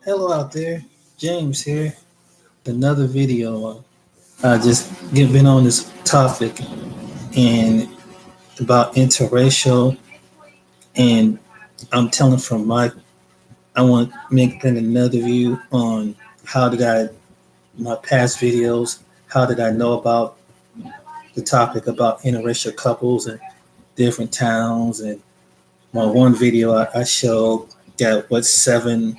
Hello out there, James here. Another video. I just been on this topic and about interracial, and I'm telling from my. I want to make another view on how did I my past videos. How did I know about the topic about interracial couples and different towns? And my one video I showed that what seven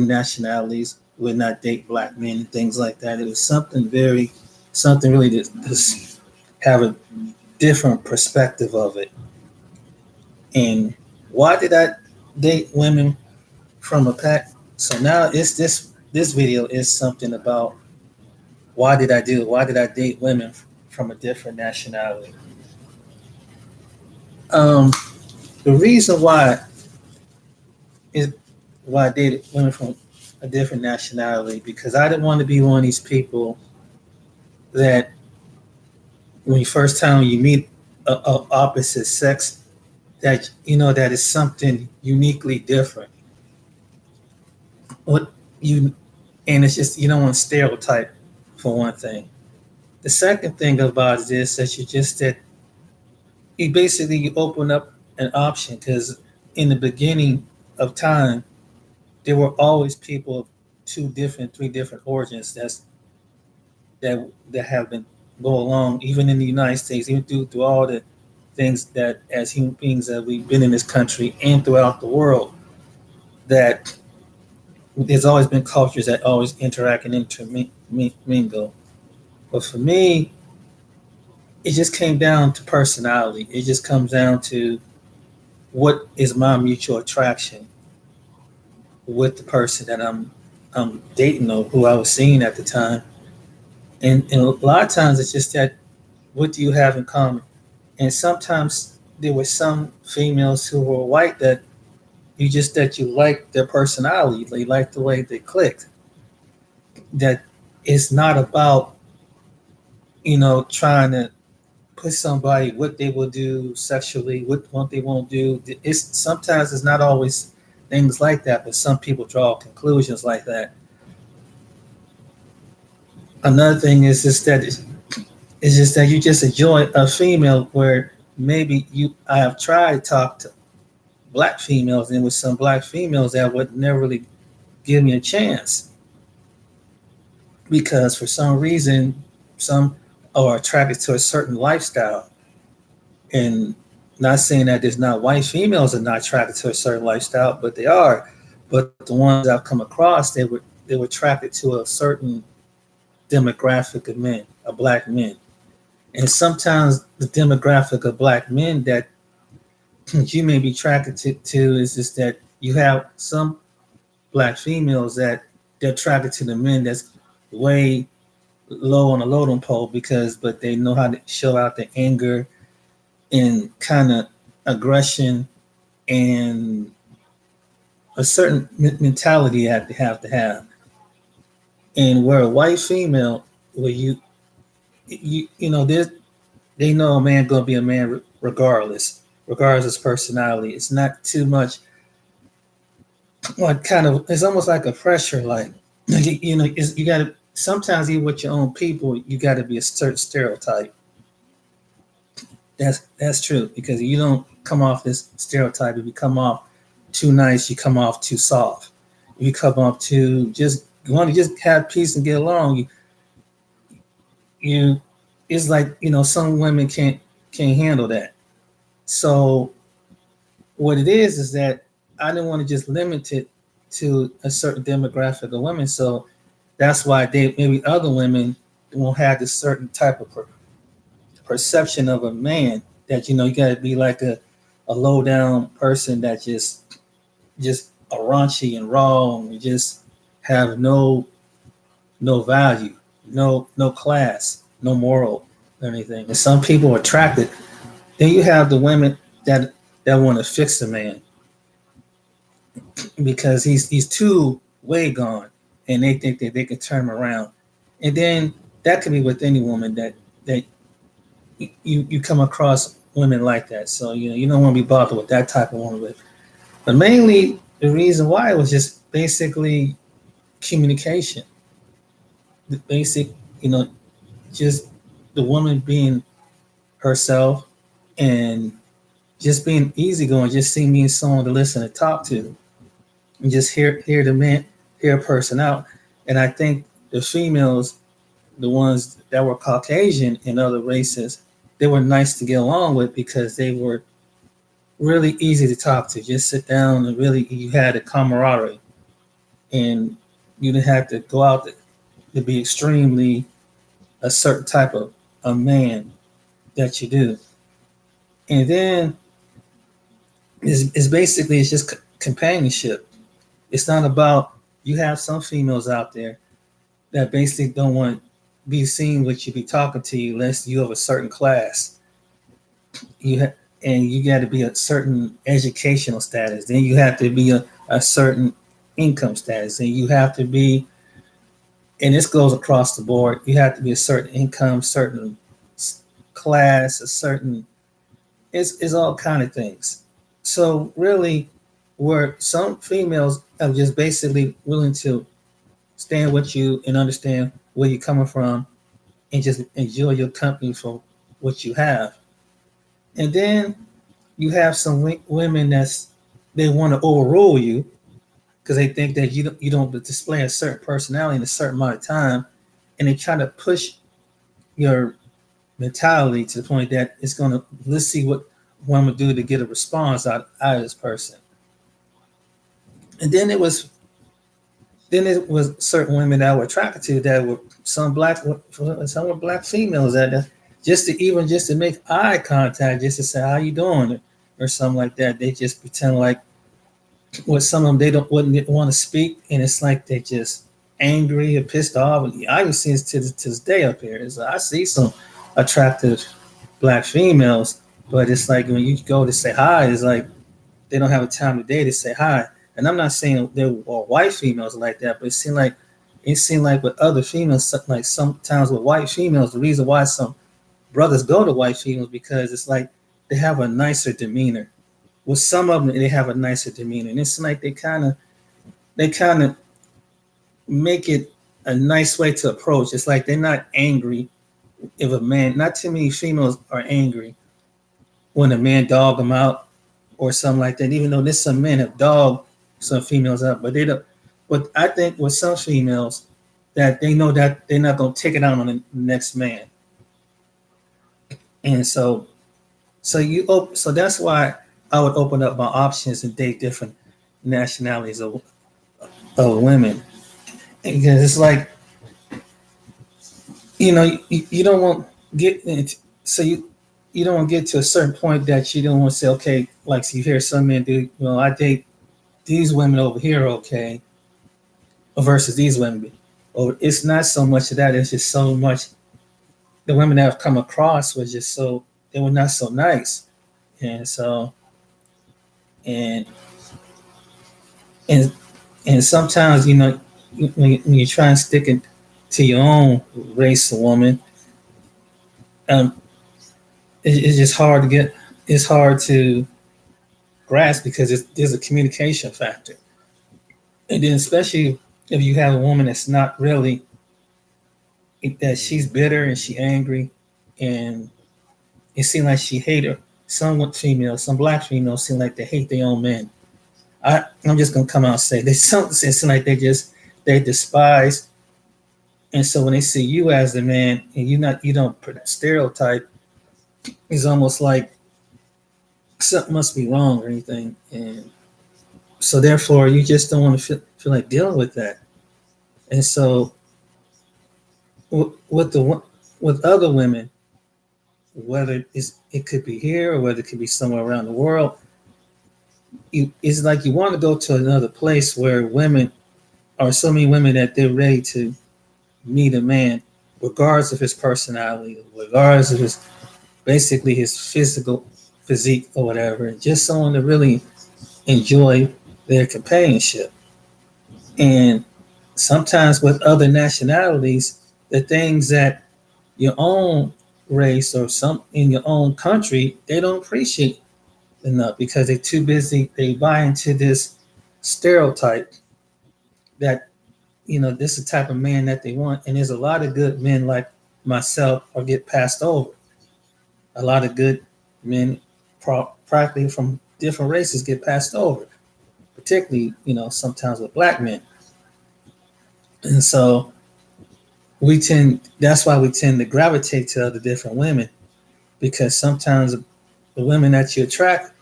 nationalities would not date black men and things like that. It was something really to have a different perspective of it. And why did I date women from a pack? So now it's this video is something about why did I do it? Why did I date women from a different nationality? Um, the reason is why I dated women from a different nationality because I didn't want to be one of these people that when you first time you meet a opposite sex that that is something uniquely different. What you and it's just you don't want to stereotype for one thing. The second thing about it is that you open up an option because in the beginning of time there were always people of three different origins that have been go along even in the United States, even through all the things that as human beings that we've been in this country and throughout the world that there's always been cultures that always interact and intermingle. But for me, it just came down to personality. It just comes down to what is my mutual attraction with the person that I'm dating or who I was seeing at the time. And a lot of times it's just that what do you have in common? And sometimes there were some females who were white that you like their personality, you like the way they clicked. That it's not about trying to put somebody what they will do sexually, what they won't do. It's not always things like that, but some people draw conclusions like that. Another thing is just that you just enjoy a female where maybe you I have tried to talk to black females and with some black females that would never really give me a chance because for some reason some are attracted to a certain lifestyle. And not saying that there's not white females that are not attracted to a certain lifestyle, but they are. But the ones I've come across, they were attracted to a certain demographic of men, of black men. And sometimes the demographic of black men that you may be attracted to is just that you have some black females that they're attracted to the men that's way low on the totem pole because but they know how to show out the anger and kind of aggression and a certain mentality that they have to have. And where a white female, where there's they know a man gonna be a man regardless of his personality. It's not too much like kind of it's almost like a pressure like you got to sometimes even with your own people you got to be a certain stereotype. That's true because you don't come off this stereotype. If you come off too nice, you come off too soft. If you come off too just you want to just have peace and get along. You it's like some women can't handle that. So what it is that I didn't want to just limit it to a certain demographic of women. So that's why they maybe other women won't have this certain type of perception of a man that you got to be like a low down person that just a raunchy and raw and just have no value, no class, no moral or anything. And some people are attracted. Then you have the women that want to fix the man because he's too way gone, and they think that they can turn him around. And then that could be with any woman that you come across women like that. So you don't want to be bothered with that type of woman. But mainly the reason why was just basically communication. The basic, you know, just the woman being herself and just being easygoing, just seeing me as someone to listen and talk to, and just hear the man, hear a person out. And I think the females, the ones that were Caucasian and other races, they were nice to get along with because they were really easy to talk to. Just sit down and really, you had a camaraderie, and you didn't have to go out to be extremely a certain type of a man that you do. And then it's basically it's just companionship. It's not about, you have some females out there that basically don't want to be seen with you, be talking to you unless you have a certain class. And you got to be a certain educational status. Then you have to be a certain income status, and you have to be, and this goes across the board. You have to be a certain income, certain class, a certain. It's all kind of things. So really, where some females are just basically willing to stand with you and understand where you're coming from, and just enjoy your company for what you have. And then you have some women they want to overrule you because they think that you don't display a certain personality in a certain amount of time, and they try to push your mentality to the point that it's gonna, let's see what I'm gonna do to get a response out of this person. And then it was certain women that I were attracted to, that were some were black females that just to make eye contact, just to say how you doing, or something like that. They just pretend like, with some of them, they wouldn't want to speak, and it's like they just angry or pissed off. And I can see it to this day up here. I see some attractive black females, but it's like when you go to say hi, it's like they don't have a time of day to say hi. And I'm not saying there were white females like that, but it seemed like with other females, like sometimes with white females, the reason why some brothers go to white females, because it's like they have a nicer demeanor. With some of them, they have a nicer demeanor, and it's like they kind of make it a nice way to approach. It's like they're not angry if a man. Not too many females are angry when a man dog them out or something like that. Even though there's some men have dogged some females out, but they don't. But I think with some females, that they know that they're not gonna take it out on the next man, and so that's why I would open up my options and date different nationalities of women, because it's like, you don't want get into, so you don't want to get to a certain point that you don't want to say, okay, like, so you hear some men do, well, I date these women over here, okay, versus these women. Or it's not so much of that, it's just so much the women that have come across was just so, they were not so nice. And so, and and and sometimes, when you try and stick it to your own race of woman, um, it's just hard to get. It's hard to grasp because there's a communication factor, and then especially if you have a woman that's not really, that she's bitter and she angry, and it seems like she hate her. Some black females seem like they hate their own men. I'm just gonna come out and say they some it seems like they despise, and so when they see you as the man and you don't stereotype, it's almost like something must be wrong or anything, and so therefore you just don't want to feel like dealing with that. And so with other women, whether it could be here or whether it could be somewhere around the world, it's like you want to go to another place where women are so many women that they're ready to meet a man, regardless of his personality, regardless of his physical physique or whatever, and just someone to really enjoy their companionship. And sometimes with other nationalities, the things that your own race or some in your own country they don't appreciate enough because they're too busy. They buy into this stereotype that, this is the type of man that they want. And there's a lot of good men like myself or get passed over. A lot of good men, practically from different races, get passed over, particularly, sometimes with black men. And so that's why we tend to gravitate to other different women, because sometimes the women that you attract,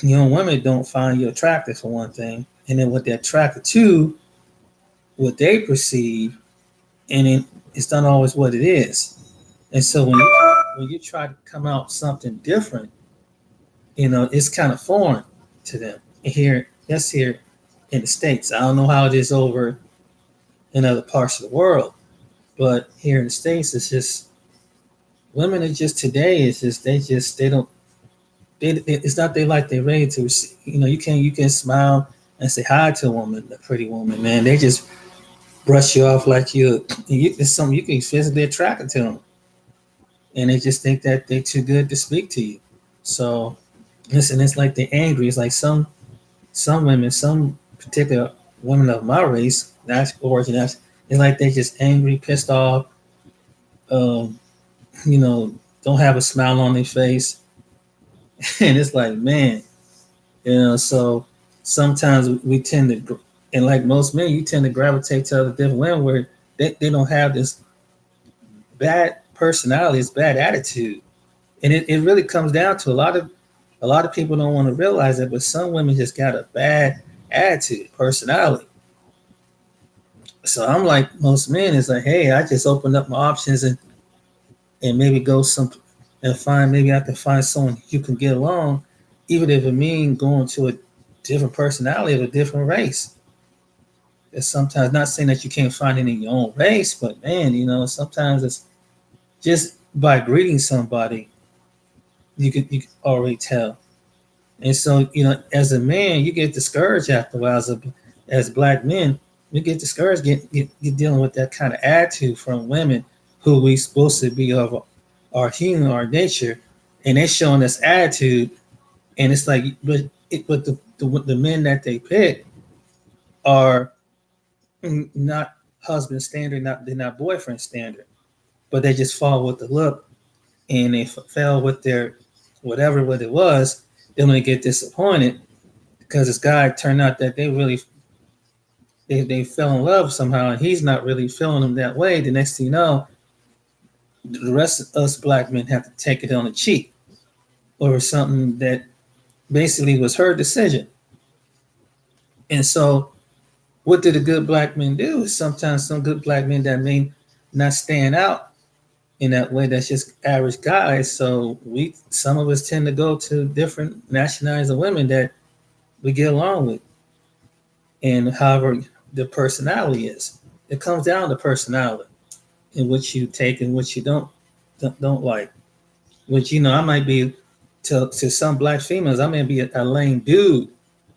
women don't find you attractive for one thing. And then what they're attracted to, what they perceive, and it's not always what it is. And so when you try to come out something different, it's kind of foreign to them. Here in the States. I don't know how it is over in other parts of the world, but here in the States, it's just women are just today. It's just they don't. It's not they like they're ready to. You can smile and say hi to a woman, a pretty woman, man. They just brush you off like it's something you can physically attracted to them, and they just think that they're too good to speak to you. So, listen, it's like they're angry. It's like some women, some particular women of my race, that's origin, it's like they just angry, pissed off, um, don't have a smile on their face, and it's like, man, so sometimes we tend to, and like most men, you tend to gravitate to other different women where they don't have this bad personality, this bad attitude. And it really comes down to a lot of people don't want to realize it, but some women just got a bad attitude, personality. So I'm like most men, it's like, hey, I just opened up my options and maybe go and maybe I can find someone you can get along, even if it means going to a different personality of a different race. It's sometimes not saying that you can't find it in your own race, but man, sometimes it's just by greeting somebody, you can already tell. And so, as a man, you get discouraged after a while. As black men, we get discouraged get dealing with that kind of attitude from women who we supposed to be of our human, our nature, and they're showing us attitude. And it's like, but the men that they pick are not husband standard, they're not boyfriend standard, but they just fall with the look, and they fell with their what it was. Then when they get disappointed because this guy turned out that they fell in love somehow, and he's not really feeling them that way. The next thing you know, the rest of us black men have to take it on the cheek over something that basically was her decision. And so what did the good black men do? Sometimes some good black men that may not stand out in that way, that's just average guys. So some of us tend to go to different nationalities of women that we get along with. And however the personality is, it comes down to personality and what you take and what you don't like. Which I might be to some black females, I may be a lame dude,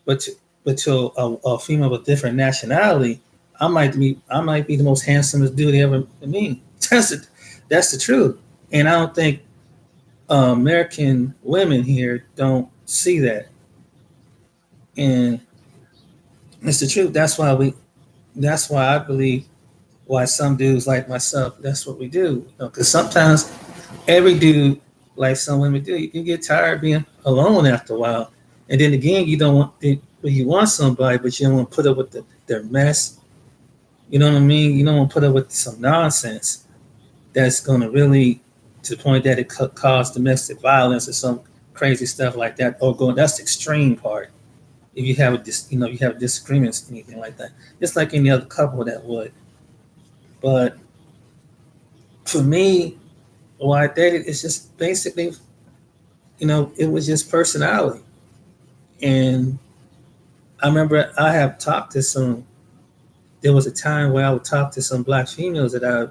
but to a female of a different nationality, I might be the most handsomest dude they ever meet. That's the truth. And I don't think American women here don't see that. And it's the truth. That's why I believe why some dudes like myself, that's what we do. Because sometimes every dude, like some women do, you can get tired of being alone after a while. And then again, you want somebody, but you don't want to put up with their mess. You know what I mean? You don't want to put up with some nonsense that's going to really, to the point that it could cause domestic violence or some crazy stuff like that. That's the extreme part. If you have disagreements, anything like that, just like any other couple that would. But for me, why I dated, it's just basically, it was just personality. And I remember I have talked to there was a time where I would talk to some black females that I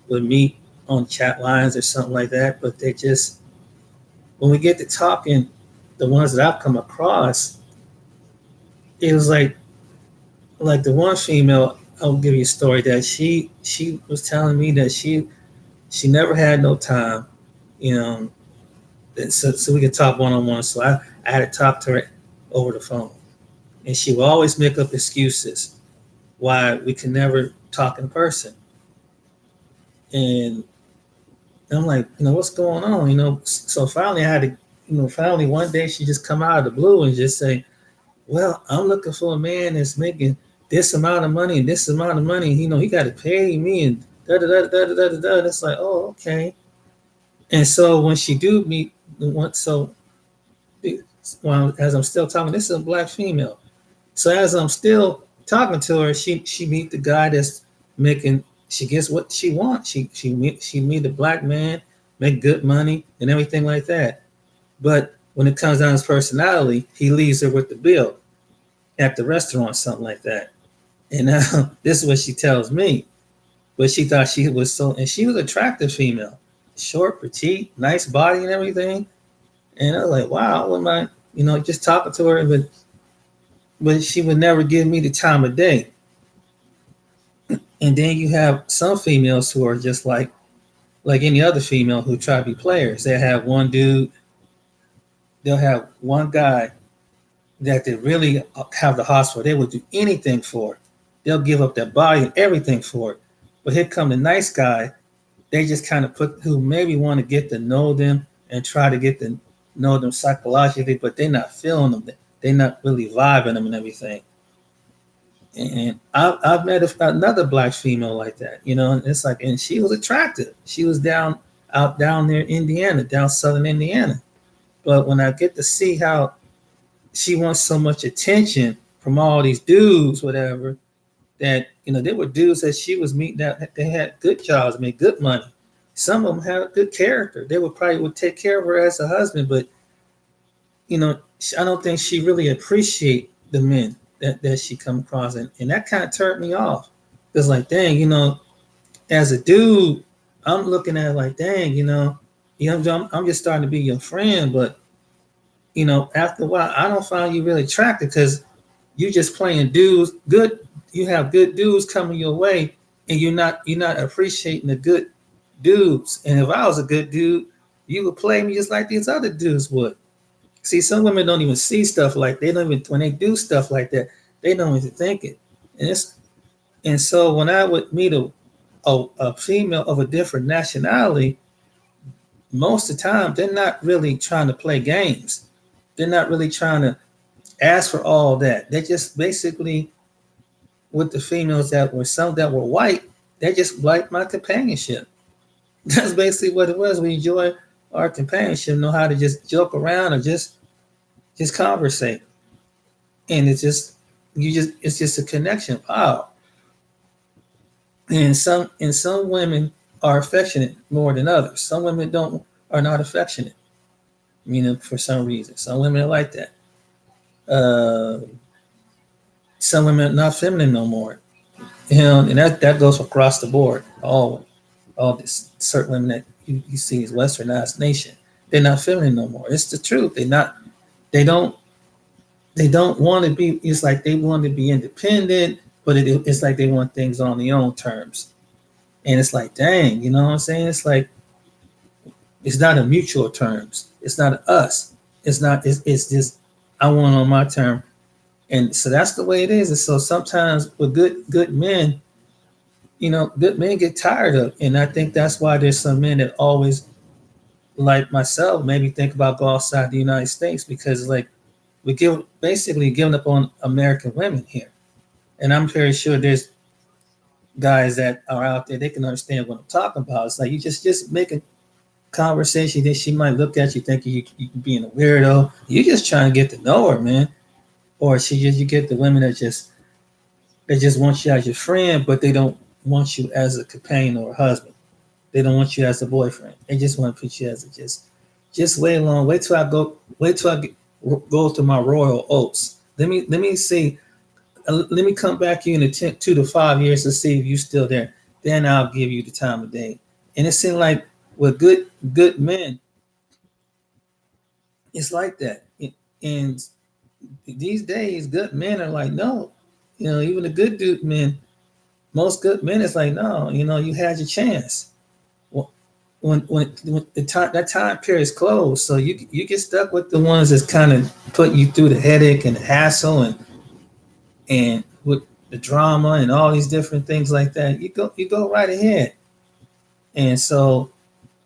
would meet on chat lines or something like that. But they just, when we get to talking, the ones that I've come across, it was like the one female, I'll give you a story that she was telling me that she never had no time, so we could talk one-on-one. So I had to talk to her over the phone. and she will always make up excuses why we can never talk in person. And I'm like, what's going on? So finally I had to, finally one day she just come out of the blue and just say, well, I'm looking for a man that's making this amount of money and this amount of money. He got to pay me and da da da da da da da. It's like, oh, okay. And so when she do meet, well, as I'm still talking, this is a black female. So as I'm still talking to her, she meet the guy that's making. She gets what she wants. She meet a black man, make good money and everything like that. But when it comes down to his personality, he leaves her with the bill at the restaurant, something like that. And now this is what she tells me. But she thought she was and she was an attractive female, short, petite, nice body and everything. And I was like, wow, I wouldn't mind, just talking to her, but she would never give me the time of day. And then you have some females who are just like any other female who try to be players. They have one dude, they'll have one guy that they really have the hearts for. They would do anything for it. They'll give up their body and everything for it. But here come the nice guy. They just kind of who maybe want to get to know them and try to get to know them psychologically, but they're not feeling them. They're not really vibing them and everything. And I've met another black female like that, and it's like, and she was attractive. She was down there in Indiana, down southern Indiana. But when I get to see how she wants so much attention from all these dudes, whatever, that, there were dudes that she was meeting that they had good jobs, made good money. Some of them had good character. They would take care of her as a husband, but, I don't think she really appreciate the men that she come across. And that kind of turned me off. It's like, dang, as a dude, I'm looking at it like, dang, I'm just starting to be your friend, but, after a while, I don't find you really attractive because you just playing dudes good. You have good dudes coming your way, and you're not appreciating the good dudes. And if I was a good dude, you would play me just like these other dudes would. See, some women don't even see stuff like when they do stuff like that, they don't even think it. And so when I would meet a female of a different nationality, most of the time they're not really trying to play games. They're not really trying to ask for all that. They just basically, with the females that were white, they just like my companionship. That's basically what it was. We enjoy our companionship, know how to just joke around or just conversate. And it's just a connection. Wow. And some women are affectionate more than others. Some women are not affectionate, for some reason. Some women are like that. Some women are not feminine no more. And that goes across the board. All this certain women that you see as westernized nation, they're not feminine no more. It's the truth. They don't want to be. It's like they want to be independent, but it's like they want things on their own terms. And it's like, dang, you know what I'm saying? It's like, it's not a mutual terms. It's not us. It's just, I want on my term. And so that's the way it is. And so sometimes with good men, good men get tired of. And I think that's why there's some men that always, like myself, maybe think about go outside the United States, because like we basically giving up on American women here. And I'm very sure there's guys that are out there, they can understand what I'm talking about. It's like you just make a conversation that she might look at you thinking you being a weirdo. You're just trying to get to know her, man. Or you get the women that just want you as your friend, but they don't want you as a companion or a husband. They don't want you as a boyfriend. They just want to put you as a just wait along. Wait till I go to my royal oats. Let me see. Let me come back in 2 to 5 years to see if you're still there. Then I'll give you the time of day. And it seems like with good men, it's like that. And these days, good men are like, no, even the good dude men, most good men is like, no, you had your chance. When that time period is closed, so you get stuck with the ones that's kind of putting you through the headache and the hassle, and and with the drama and all these different things like that, you go right ahead. And so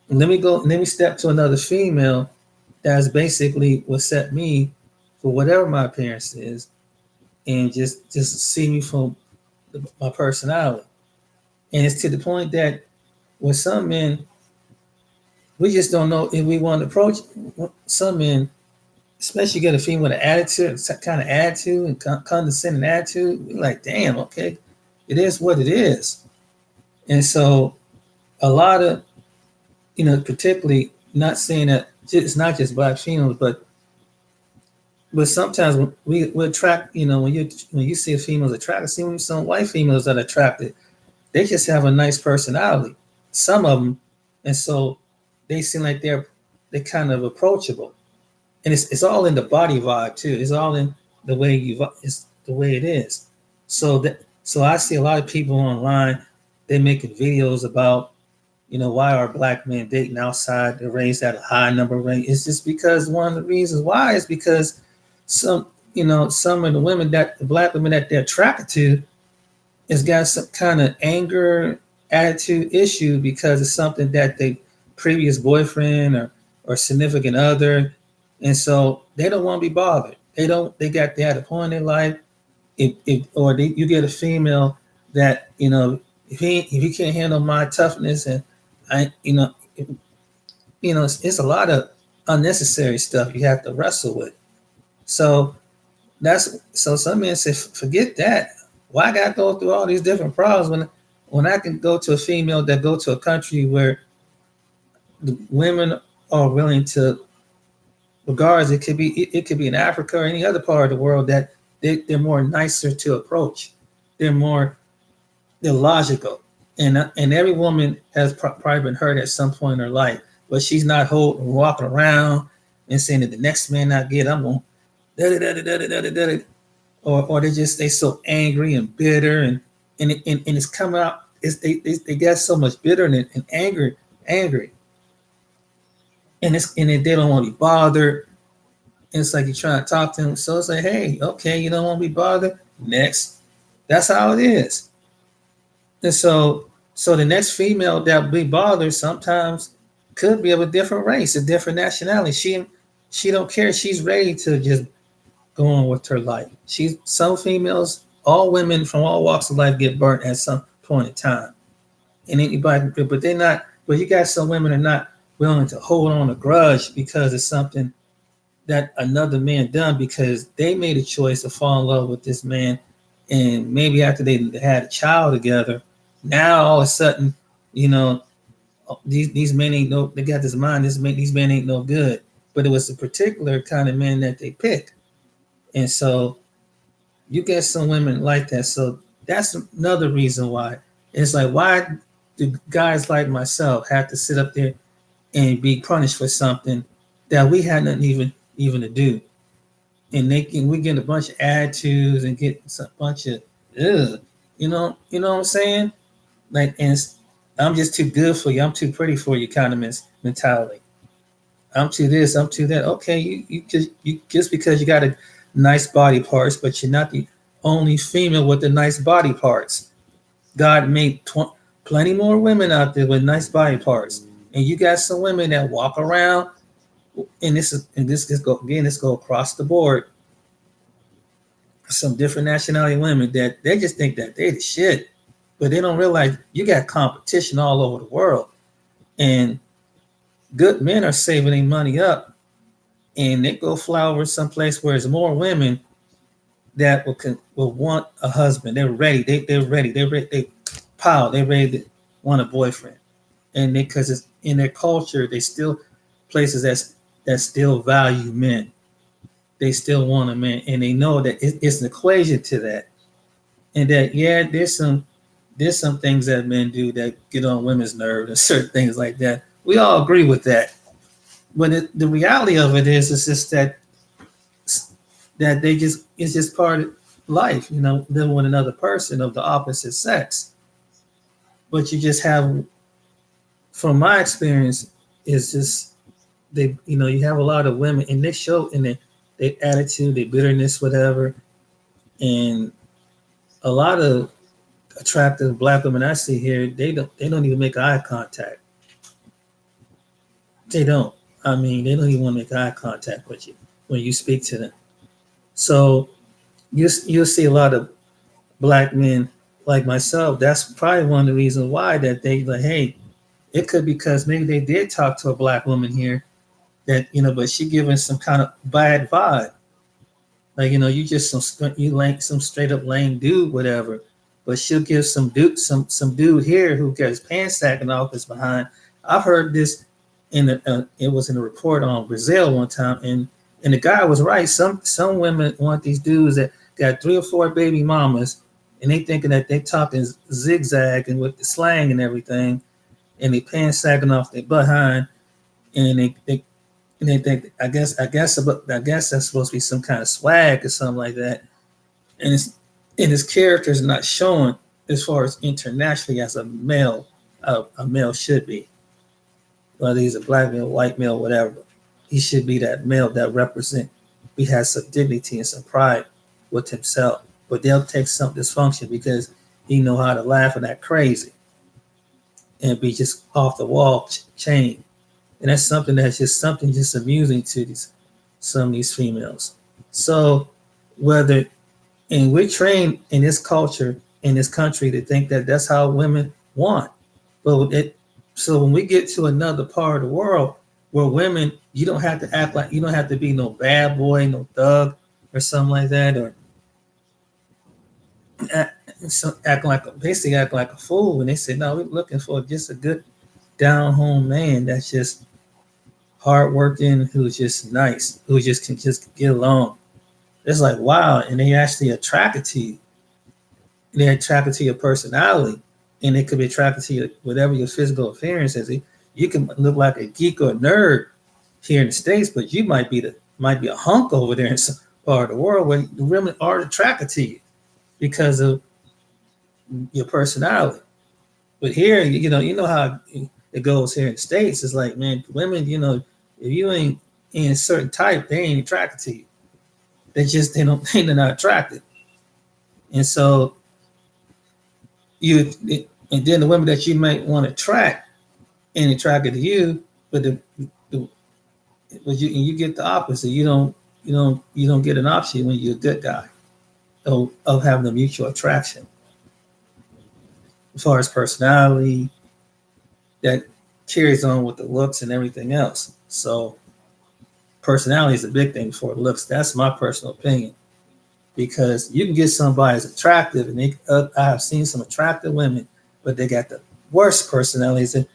let me step to another female that's basically what set me for whatever my appearance is, and just see me from my personality. And it's to the point that with some men, we just don't know if we want to approach some men, especially get a female with an attitude, kind of attitude and condescending attitude. We're like, damn, okay, it is what it is. And so a lot of, particularly not saying that it's not just black females, but sometimes we attract, when you see a female's attracted, see when some white females that are attracted, they just have a nice personality, some of them, and so they seem like they're kind of approachable, and it's all in the body vibe too. It's all in the way it's the way it is. So I see a lot of people online. They're making videos about why are black men dating outside the race at a high number rate. It's just because one of the reasons why is because some some of the black women that they're attracted to has got some kind of anger attitude issue because it's something that they previous boyfriend or significant other, and so they don't want to be bothered. They had a point in life. You get a female that if he can't handle my toughness, and I it's a lot of unnecessary stuff you have to wrestle with. So some men say, forget that. Why I gotta go through all these different problems when I can go to a female that go to a country where the women are willing to, regardless, it could be in Africa or any other part of the world, that they're more nicer to approach. They're logical, and every woman has probably been hurt at some point in her life, but she's not walking around and saying that the next man I get, I'm going da da da da da da da da, or they so angry and bitter, and it's coming out. They got so much bitterness and angry, and they don't want to be bothered. And it's like you're trying to talk to them, so it's like, hey, okay, you don't want to be bothered. Next, that's how it is. And so the next female that will be bothered sometimes could be of a different race, a different nationality. She don't care. She's ready to just go on with her life. Some females, all women from all walks of life get burnt at some point in time. And anybody, but they're not. But you got some women are not willing to hold on a grudge because it's something that another man done, because they made a choice to fall in love with this man, and maybe after they had a child together, now all of a sudden, these men ain't no. They got this mind. These men ain't no good. But it was a particular kind of man that they picked, and so you get some women like that. So that's another reason why it's like, why do guys like myself have to sit up there and be punished for something that we had nothing even to do? And we get a bunch of attitudes and get a bunch of ugh, what I'm saying? Like, and I'm just too good for you. I'm too pretty for you kind of mentality. I'm too this. I'm too that. Okay, you just because you got a nice body parts, but you're not the only female with the nice body parts. God made plenty more women out there with nice body parts, and you got some women that walk around, and this go across the board. Some different nationality women that they just think that they the shit, but they don't realize you got competition all over the world, and good men are saving their money up, and they go fly over someplace where there's more women that will want a husband. They're ready. They're ready. They're ready to want a boyfriend, and because it's in their culture, they still places that still value men. They still want a man, and they know that it's an equation to that, and that there's some things that men do that get on women's nerves and certain things like that. We all agree with that, but the reality of it is just that it's just part of life, living with another person of the opposite sex. But you just have, from my experience, is just you have a lot of women, and they show in their attitude, their bitterness, whatever, and a lot of attractive black women I see here, they don't even make eye contact. They don't. I mean, they don't even want to make eye contact with you when you speak to them. So you'll see a lot of black men like myself. That's probably one of the reasons why that they like, hey, it could be because maybe they did talk to a black woman here that but she giving some kind of bad vibe. Like you just you like some straight up lame dude, whatever. But she'll give some dude here who got his pants sagging off his behind. I've heard this it was in a report on Brazil one time, and the guy was right. Some women want these dudes that got 3 or 4 baby mamas, and they thinking that they talking zigzag and with the slang and everything, and they pants sagging off their behind, and they think I guess that's supposed to be some kind of swag or something like that, and his character is not showing as far as internationally as a male should be. Whether he's a black male, white male, whatever, he should be that male that represent. He has some dignity and some pride with himself, but they'll take some dysfunction because he know how to laugh and act crazy and be just off the wall chain. And that's something just amusing to some of these females. So whether and we're trained in this culture in this country to think that that's how women want, so when we get to another part of the world where women, you don't have to act like you don't have to be no bad boy, no thug, or something like that, or basically act like a fool. And they say, no, we're looking for just a good down home man that's just hardworking, who's just nice, who just can just get along. It's like, wow. And they actually attracted to you. They're attracted to your personality. And they could be attracted to you, whatever your physical appearance is. You can look like a geek or a nerd here in the States, but you might be a hunk over there in some part of the world where the women are attracted to you because of your personality. But here, you know how it goes here in the States. It's like, man, women, if you ain't in a certain type, they ain't attracted to you. They're not attracted. And so and then the women that you might want to attract and attracted to you, but you get the opposite. You don't get an option when you're a good guy of having a mutual attraction. As far as personality, that carries on with the looks and everything else. So personality is a big thing before looks. That's my personal opinion. Because you can get somebody as attractive, and I have seen some attractive women, but they got the worst personalities and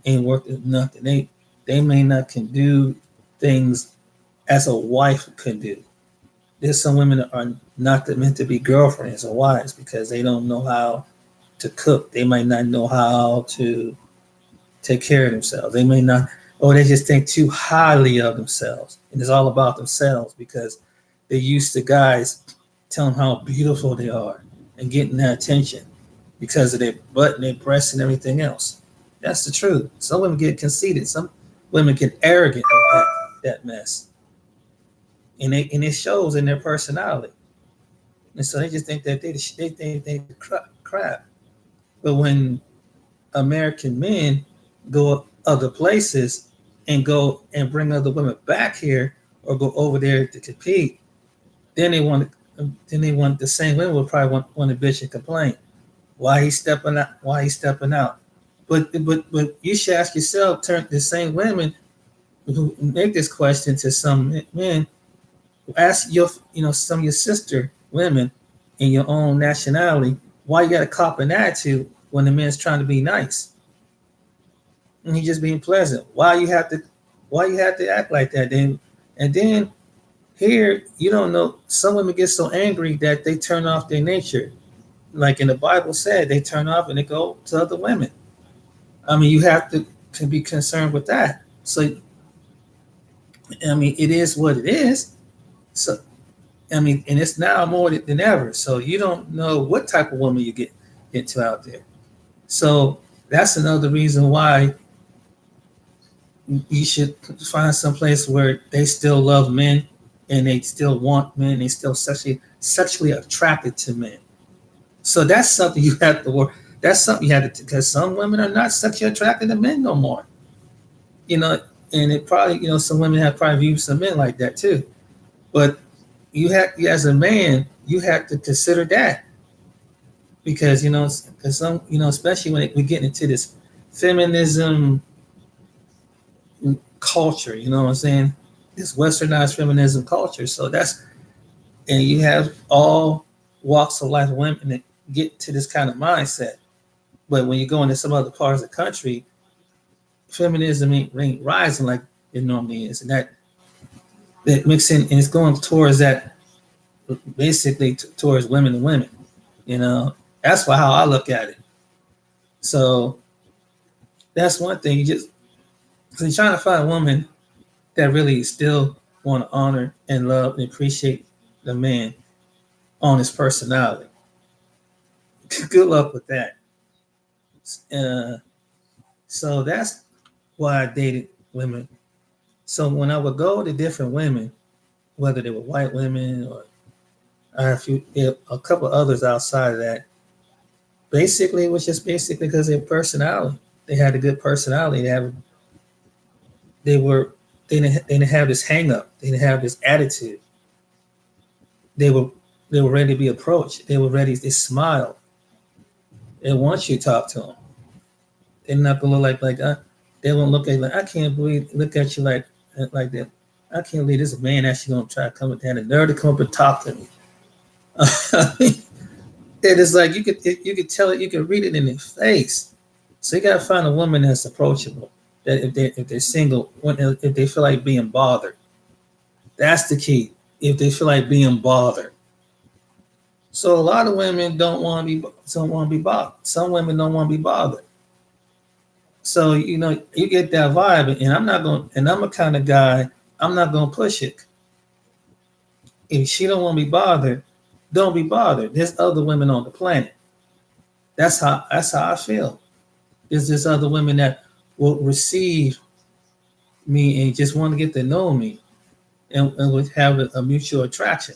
ain't worth nothing. They may not can do things as a wife could do. There's some women that are not meant to be girlfriends or wives because they don't know how to cook. They might not know how to take care of themselves. They may not, or they just think too highly of themselves. And it's all about themselves because they're used to guys telling how beautiful they are and getting their attention because of their butt and their breasts and everything else. That's the truth. Some women get conceited. Some women get arrogant of that mess. And it shows in their personality. And so they just think that they crap. But when American men go other places and go and bring other women back here or go over there to compete, then they want the same women will probably want to bitch and complain. Why he's stepping out? But you should ask yourself, turn the same women who make this question to some men, ask some of your sister women in your own nationality, why you got a cop an attitude when the man's trying to be nice? And he's just being pleasant. Why you have to act like that? Then here, you don't know, some women get so angry that they turn off their nature. Like in the Bible said, they turn off and they go to other women. I mean, you have to be concerned with that. So, I mean, it is what it is. So, I mean, and it's now more than ever. So you don't know what type of woman you get into out there. So that's another reason why you should find some place where they still love men and they still want men, they still sexually attracted to men. So that's something you have to work. That's something you have to, because some women are not sexually attracted to men no more. You know, and it probably, some women have probably viewed some men like that too. But you as a man, you have to consider that, because because some, especially when we get into this feminism culture, you know what I'm saying? This westernized feminism culture. So and you have all walks of life women that get to this kind of mindset. But when you go into some other parts of the country, feminism ain't rising like it normally is, and that mixing, and it's going towards that, basically towards women to women. You know, that's how I look at it. So that's one thing. You just, because you're trying to find a woman that really still want to honor and love and appreciate the man on his personality. Good luck with that. Uh, so that's why I dated women. So when I would go to different women, whether they were white women or a couple others outside of that, basically it was just basically because of their personality. They had a good personality. They were they didn't have this hang up. They didn't have this attitude. They were they were ready to be approached. They were ready. They smiled. They want you to talk to them. They're not gonna look like they won't look at you like, I can't believe, look at you like that. I can't believe this man actually gonna try to come with that, and nerve to come up and talk to me. It is like you could tell it, you can read it in their face. So you gotta find a woman that's approachable. That if they're single, if they feel like being bothered, that's the key. If they feel like being bothered. So a lot of women don't want to be bothered. Some women don't want to be bothered. So you get that vibe, and I'm a kind of guy. I'm not gonna push it. If she don't want to be bothered, don't be bothered. There's other women on the planet. That's how I feel. There's other women that will receive me and just want to get to know me, and would have a mutual attraction.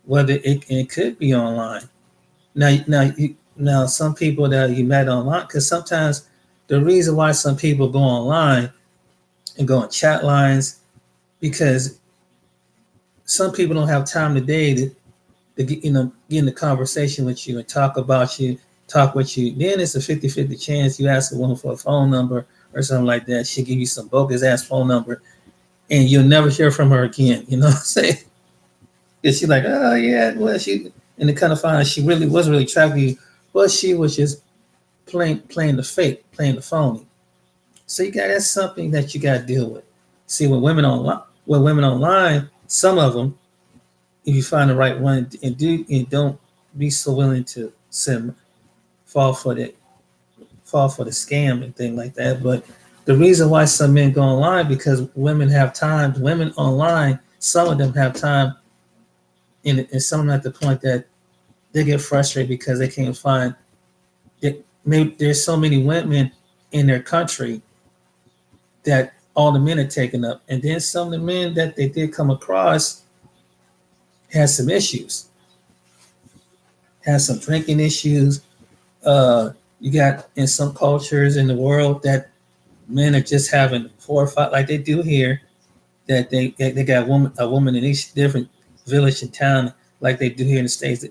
Whether it could be online. Now, some people that you met online, because sometimes the reason why some people go online and go on chat lines, because some people don't have time today to get in the conversation with you and talk about you, talk with you. Then it's a 50-50 chance you ask a woman for a phone number or something like that. She'll give you some bogus ass phone number, and you'll never hear from her again. You know what I'm saying? Because she's like, oh yeah, well and it kind of find she really wasn't really attracted to you, but she was just playing the fake, playing the phony. So that's something that you got to deal with. See, when women online, some of them, if you find the right one, and don't be so willing to fall for the scam and thing like that. But the reason why some men go online, because women have time. Women online, some of them have time, and some of them at the point that they get frustrated because they can't find. Maybe there's so many women in their country that all the men are taken up, and then some of the men that they did come across has some issues, has some drinking issues. You got in some cultures in the world that men are just having 4 or 5, like they do here, that they got a woman in each different village and town, like they do here in the States,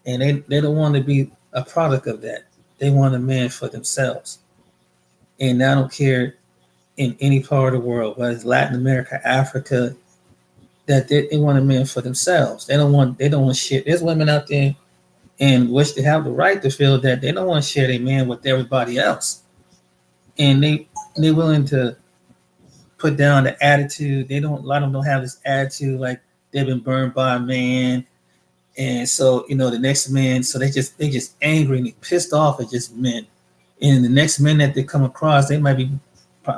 and they don't want to be a product of that. They want a man for themselves, and I don't care in any part of the world, whether it's Latin America, Africa, that they want a man for themselves. They don't want shit. There's women out there and which they have the right to feel that they don't want to share their man with everybody else, and they're willing to put down the attitude. A lot of them don't have this attitude like they've been burned by a man, and so the next man. So they just angry and pissed off at just men, and the next men that they come across, they might be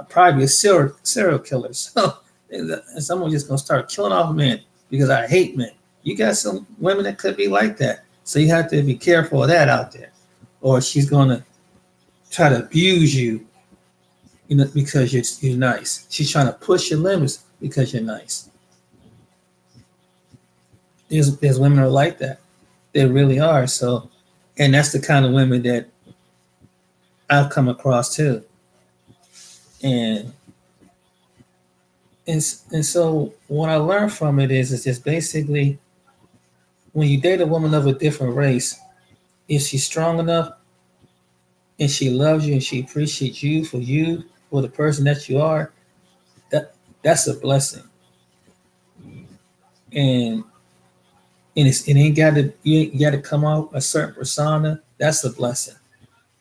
probably a serial killer. So and someone just gonna start killing off men because I hate men. You got some women that could be like that, so you have to be careful of that out there, or she's gonna try to abuse you, because you're nice. She's trying to push your limits because you're nice. There's women are like that. They really are. So And that's the kind of women that I've come across too. And and so what I learned from it is just basically when you date a woman of a different race, if she's strong enough and she loves you and she appreciates you for the person that you are, that that's a blessing. And it ain't got to you ain't got to come out a certain persona. That's a blessing.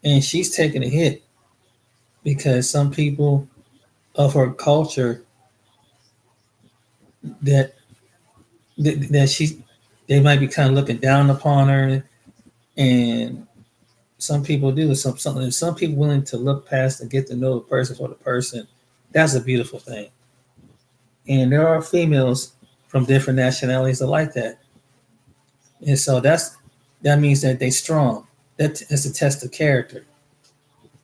And she's taking a hit because some people of her culture that that she they might be kind of looking down upon her, and some people do some people willing to look past and get to know the person for the person. That's a beautiful thing. And there are females from different nationalities that like that. And so that means that they strong. That's a test of character.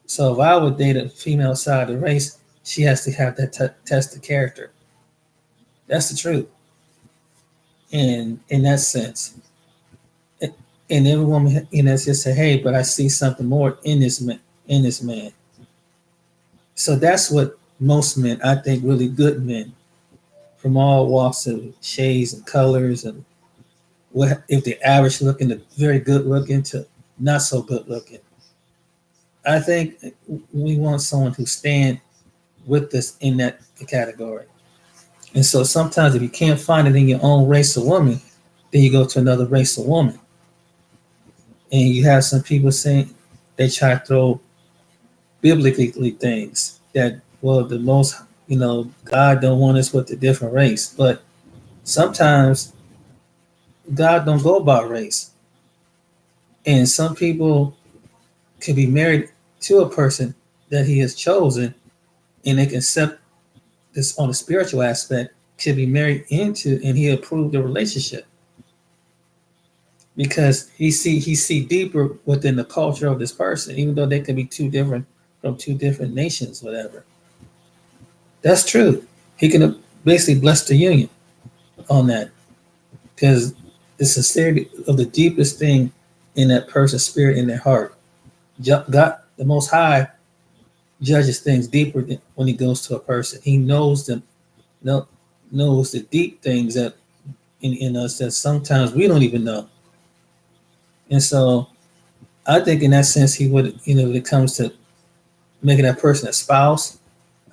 So if I would date a female side of the race, she has to have that test of character. That's the truth. And in that sense, and every woman, just say, "Hey, but I see something more in this man." In this man. So that's what most men, I think, really good men from all walks of shades and colors, and what if they're average looking to very good looking to not so good looking. I think we want someone who stand with us in that category. And so sometimes if you can't find it in your own race of woman, then you go to another race of woman. And you have some people saying they try to throw biblically things that, well, the most, God don't want us with a different race. But sometimes God don't go by race. And some people can be married to a person that he has chosen, and they can accept this on the spiritual aspect, can be married into, and he approved the relationship because he see deeper within the culture of this person, even though they could be two different from two different nations, whatever. That's true. He can basically bless the union on that because the sincerity of the deepest thing in that person's spirit, in their heart. God, the Most High, judges things deeper than when he goes to a person. He knows them, knows the deep things that in us that sometimes we don't even know. And so I think in that sense, he would, when it comes to making that person a spouse,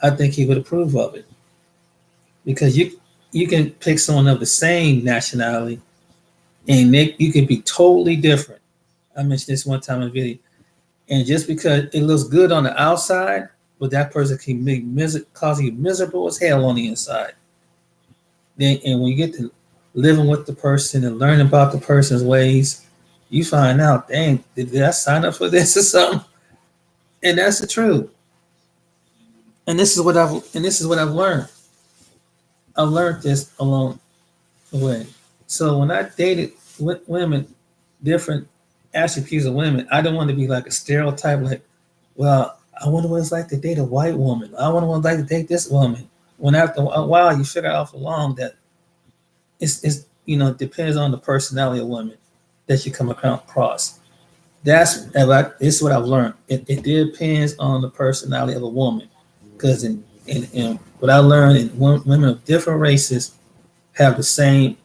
I think he would approve of it because you can pick someone of the same nationality and you can be totally different. I mentioned this one time in a video, and just because it looks good on the outside, but that person can cause you miserable as hell on the inside. Then, and when you get to living with the person and learning about the person's ways, you find out, dang, did I sign up for this or something? And that's the truth. And this is what I've learned. I've learned this along the way. So when I dated women, different attributes of women, I don't want to be like a stereotype, like, well, I wonder what it's like to date a white woman. I wonder what it's like to date this woman. When after a while you figure out along that it depends on the personality of women that you come across. This is what I've learned. It depends on the personality of a woman, because in what I learned, women of different races have the same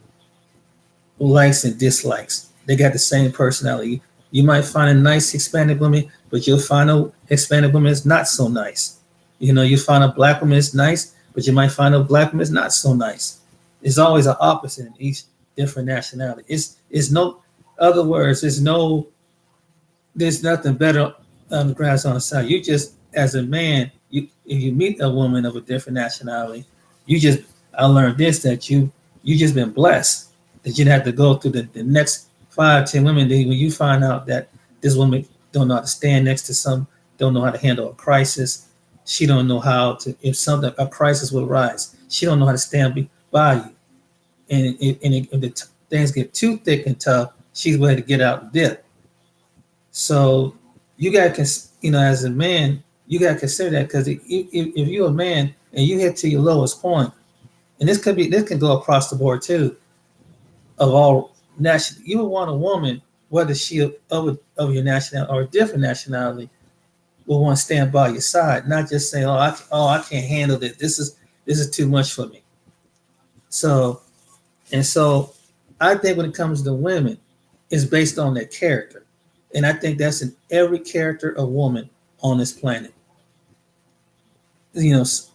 likes and dislikes. They got the same personality. You might find a nice Hispanic woman, but you'll find a Hispanic woman is not so nice. You find a black woman is nice, but you might find a black woman is not so nice. It's always an opposite in each different nationality. It's no other words. There's nothing better on the grass on the side. You just, as a man, if you meet a woman of a different nationality, I learned this, that you just been blessed, that you didn't have to go through the next 5, 10 women. When you find out that this woman don't know how to stand next to don't know how to handle a crisis. She don't know how to, if a crisis will rise, she don't know how to stand by you. And if the things get too thick and tough, she's ready to get out and dip. So you got to, as a man, you got to consider that, because if you're a man and you hit to your lowest point, and this can go across the board too, of all national, you would want a woman whether she of your nationality or a different nationality, will want to stand by your side, not just saying, I can't handle this. This is too much for me. So so I think when it comes to women, it's based on their character. And I think that's in every character of woman on this planet.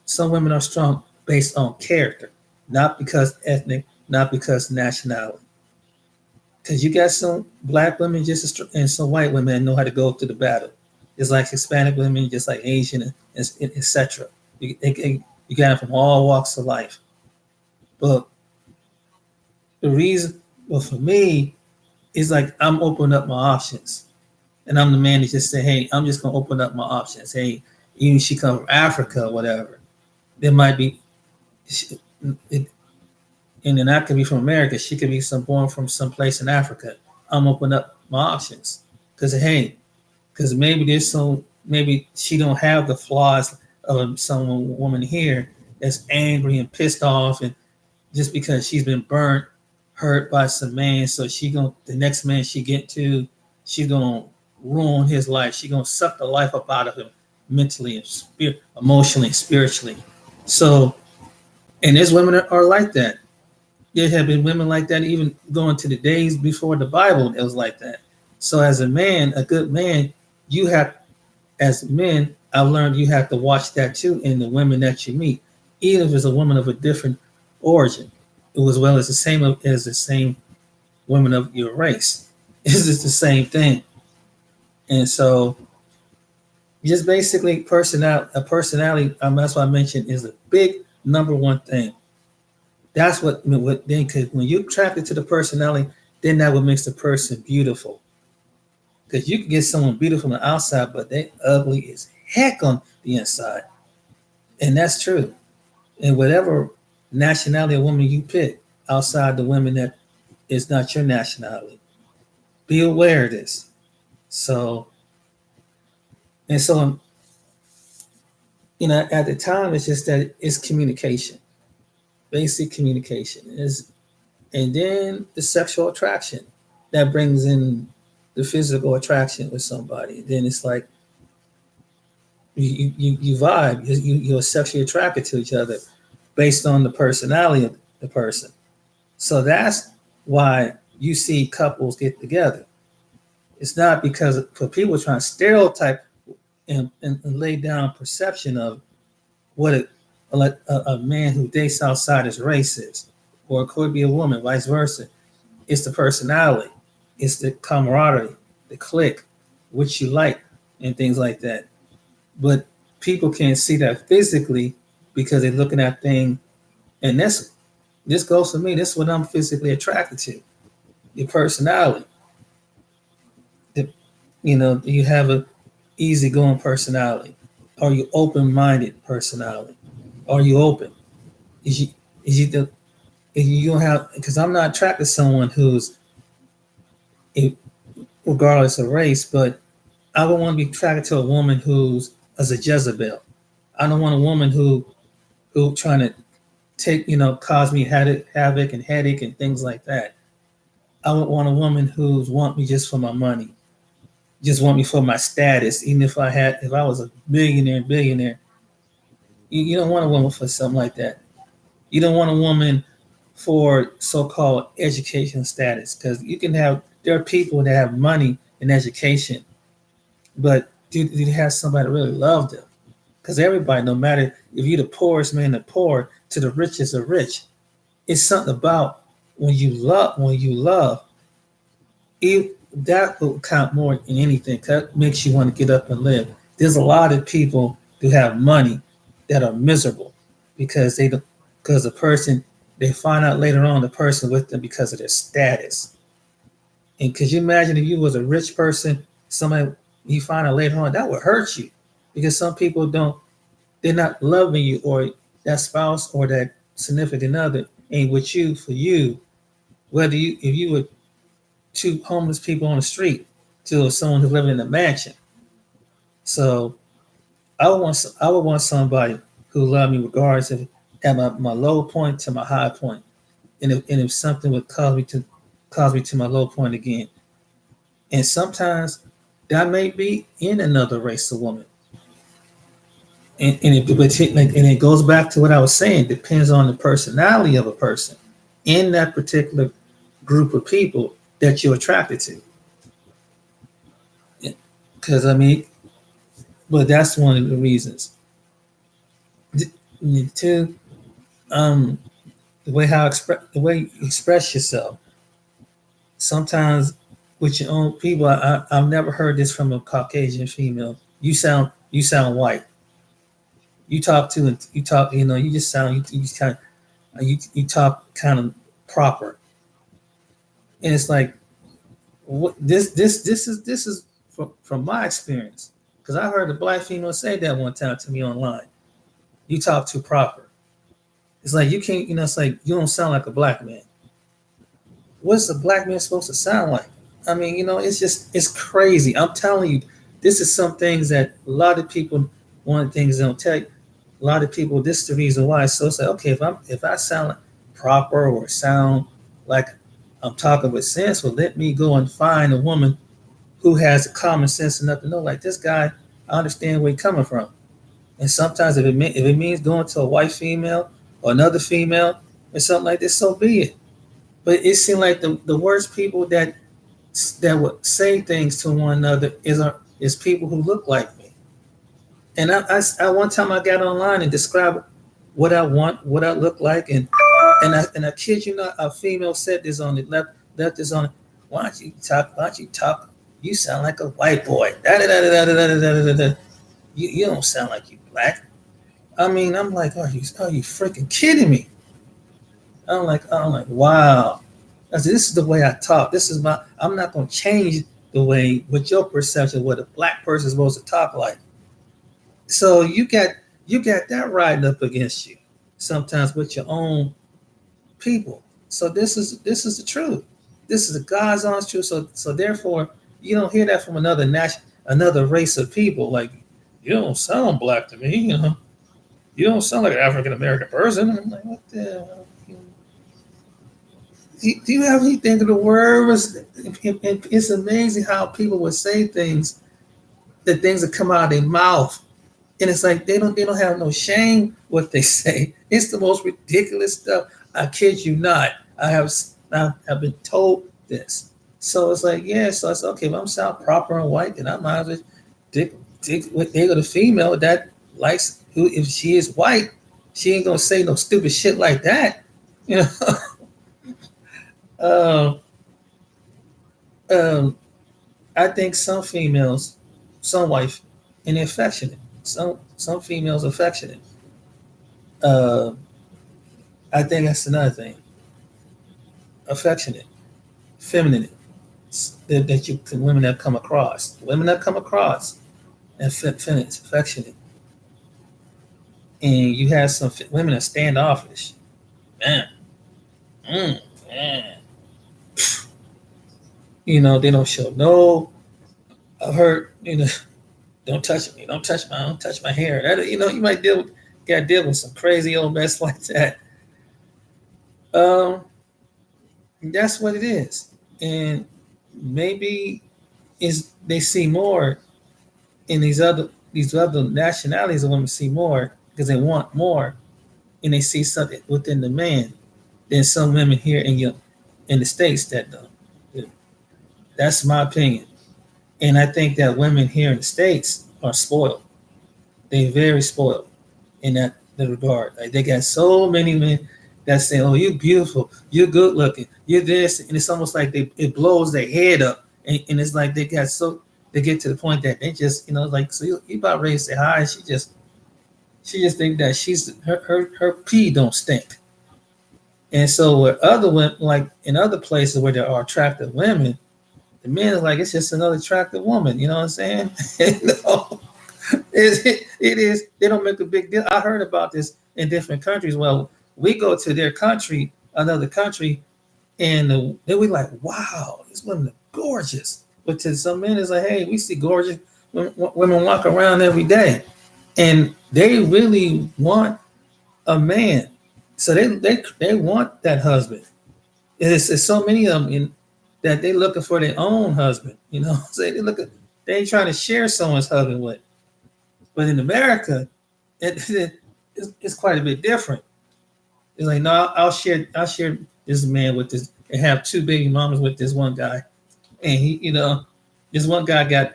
Some women are strong based on character, not because ethnic, not because nationality. Because you got some black women just and some white women that know how to go through the battle. It's like Hispanic women, just like Asian, and etc. You got them from all walks of life. But the reason, well, for me, is like I'm opening up my options, and I'm the man that just say, "Hey, I'm just gonna open up my options." Hey, even if she come from Africa or whatever, there might be, and then I could be from America. She could be born from someplace in Africa. I'm opening up my options because hey, because maybe she don't have the flaws of some woman here that's angry and pissed off, and just because she's been burnt, hurt by some man, so the next man she get to, she gonna ruin his life. She gonna suck the life up out of him mentally and emotionally and spiritually. So, and there's women that are like that. There have been women like that even going to the days before the Bible. It was like that. So as a man, a good man, you have, as men, I've learned you have to watch that too in the women that you meet, even if it's a woman of a different origin, as well as the same women of your race. It's just the same thing. And so, just basically, personality. That's what I mentioned is a big number one thing. That's what then, because when you're attracted to the personality, then that what makes the person beautiful. Because you can get someone beautiful on the outside, but they ugly as heck on the inside, and that's true. And whatever nationality of woman you pick outside the women that is not your nationality, be aware of this. So and so, at the time, it's just that it's communication, basic communication is, and then the sexual attraction that brings in the physical attraction with somebody. Then it's like you vibe, you're sexually attracted to each other based on the personality of the person. So that's why you see couples get together. It's not because for people trying to stereotype and lay down perception of what a man who dates outside his race is, or it could be a woman, vice versa. It's the personality, it's the camaraderie, the clique, what you like, and things like that. But people can't see that physically because they're looking at things, and this goes for me. This is what I'm physically attracted to: your personality. Do you have a easygoing personality? Are you open-minded personality? Are you open? Is you is you the you don't have, because I'm not attracted to someone who's regardless of race, but I would want to be attracted to a woman who's as a Jezebel. I don't want a woman who trying to cause me havoc and headache and things like that. I would want a woman who's want me just for my money, just want me for my status. Even if I was a billionaire, you don't want a woman for something like that. You don't want a woman for so-called education status, because there are people that have money and education, but do you have somebody that really love them? Because everybody, no matter if you're the poorest man of poor to the richest of rich, it's something about when you love, that will count more than anything. That makes you want to get up and live. There's a lot of people who have money that are miserable because because the person, they find out later on the person with them because of their status. And could you imagine if you was a rich person, somebody you find out later on, that would hurt you, because some people they're not loving you, or that spouse or that significant other ain't with you for you. If you were two homeless people on the street to someone who's living in a mansion. So I would want somebody who loved me regardless of at my low point to my high point. And if something would cause me to my low point again, And sometimes that may be in another race of woman. And it goes back to what I was saying. Depends on the personality of a person in that particular group of people that you're attracted to. Because I mean, but that's one of the reasons. Two, um, the way you express yourself. Sometimes with your own people, I've never heard this from a Caucasian female. You sound white. You talk. You just sound. You just kind of you talk kind of proper, and it's like what this is from my experience because I heard a black female say that one time to me online. You talk too proper. It's like you can't. It's like you don't sound like a black man. What's a black man supposed to sound like? I mean, it's crazy. I'm telling you, this is some things that a lot of people, one of the things they don't tell you, a lot of people, this is the reason why. So it's like, okay, if I sound like proper or sound like I'm talking with sense, well, let me go and find a woman who has the common sense enough to know, like this guy, I understand where he's coming from. And sometimes if it means going to a white female or another female or something like this, so be it. But it seemed like the worst people that would say things to one another is people who look like me. And I one time I got online and described what I want, what I look like, and I kid you not, a female said this on the left this on. Why don't you talk? Why don't you talk? You sound like a white boy. Da da da da da da da da da. You don't sound like you black. I mean, I'm like, are you freaking kidding me? I'm like, wow. I said, this is the way I talk. I'm not going to change the way, with your perception of what a black person is supposed to talk like. So you got that riding up against you sometimes with your own people. So this is the truth. This is the God's honest truth. So therefore, you don't hear that from another race of people. Like, you don't sound black to me. You don't sound like an African American person. I'm like, what the hell? Do you have anything of the words? It's amazing how people would say things, the things that come out of their mouth, and it's like they don't have no shame what they say. It's the most ridiculous stuff. I kid you not. I have been told this. So it's like, yeah. So it's okay. If I'm sound proper and white, then I might as well dig with the female that likes who. If she is white, she ain't gonna say no stupid shit like that. You know. Um, um, I think some females, some white, and they're affectionate. Some females affectionate. Uh, I think that's another thing. Affectionate, feminine, that you women that come across, and feminine, affectionate, and you have some women that standoffish. Man, man, they don't show no. I heard, don't touch me, don't touch my hair. That you might got to deal with some crazy old mess like that. Um, that's what it is, and maybe is they see more in these other nationalities. The women see more because they want more, and they see something within the man than some women here in the states that don't. That's my opinion. And I think that women here in the States are spoiled. They're very spoiled in that regard. Like they got so many men that say, "Oh, you're beautiful, you're good looking, you're this," and it's almost like it blows their head up, and it's like they get to the point that they just like, so you about ready to say hi, and she just think that her pee don't stink, and so with other women, like in other places where there are attractive women, the men is like, it's just another attractive woman. You know what I'm saying? No, it is. They don't make a big deal. I heard about this in different countries. Well, we go to their country, another country, and then we like, wow, this woman is gorgeous. But to some men, it's like, hey, we see gorgeous women walk around every day, and they really want a man. So they want that husband. It's so many of them that they looking for their own husband. You know, so they ain't trying to share someone's husband with. But in America, it's quite a bit different. It's like, no, I'll share this man with this and have two baby mamas with this one guy, and this one guy got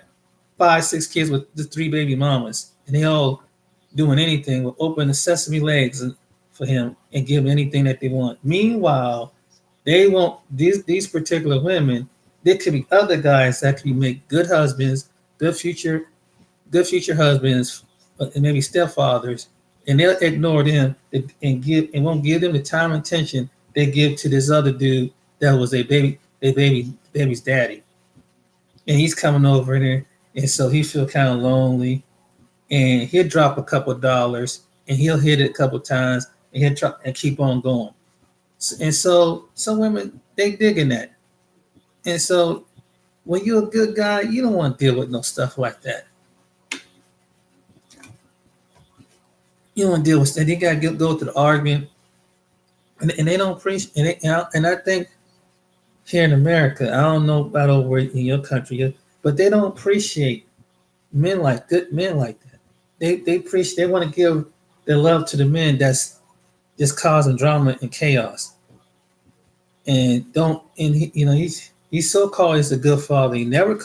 5, 6 kids with the three baby mamas, and they all doing anything will open the sesame legs for him and give him anything that they want. Meanwhile, they want these particular women. There could be other guys that could make good husbands, good future husbands, and maybe stepfathers, and they'll ignore them and won't give them the time and attention they give to this other dude that was baby's daddy, and he's coming over there, and so he feel kind of lonely, and he'll drop a couple of dollars, and he'll hit it a couple of times, and he'll try and keep on going, and so some women they digging that, and so when you're a good guy, you don't want to deal with no stuff like that. You don't want to deal with that. They got to go to the argument, and they don't appreciate. And I think here in America, I don't know about over in your country, but they don't appreciate good men like that. They want to give their love to the men that's just causing drama and chaos, and don't. And he's so called as a good father. He never,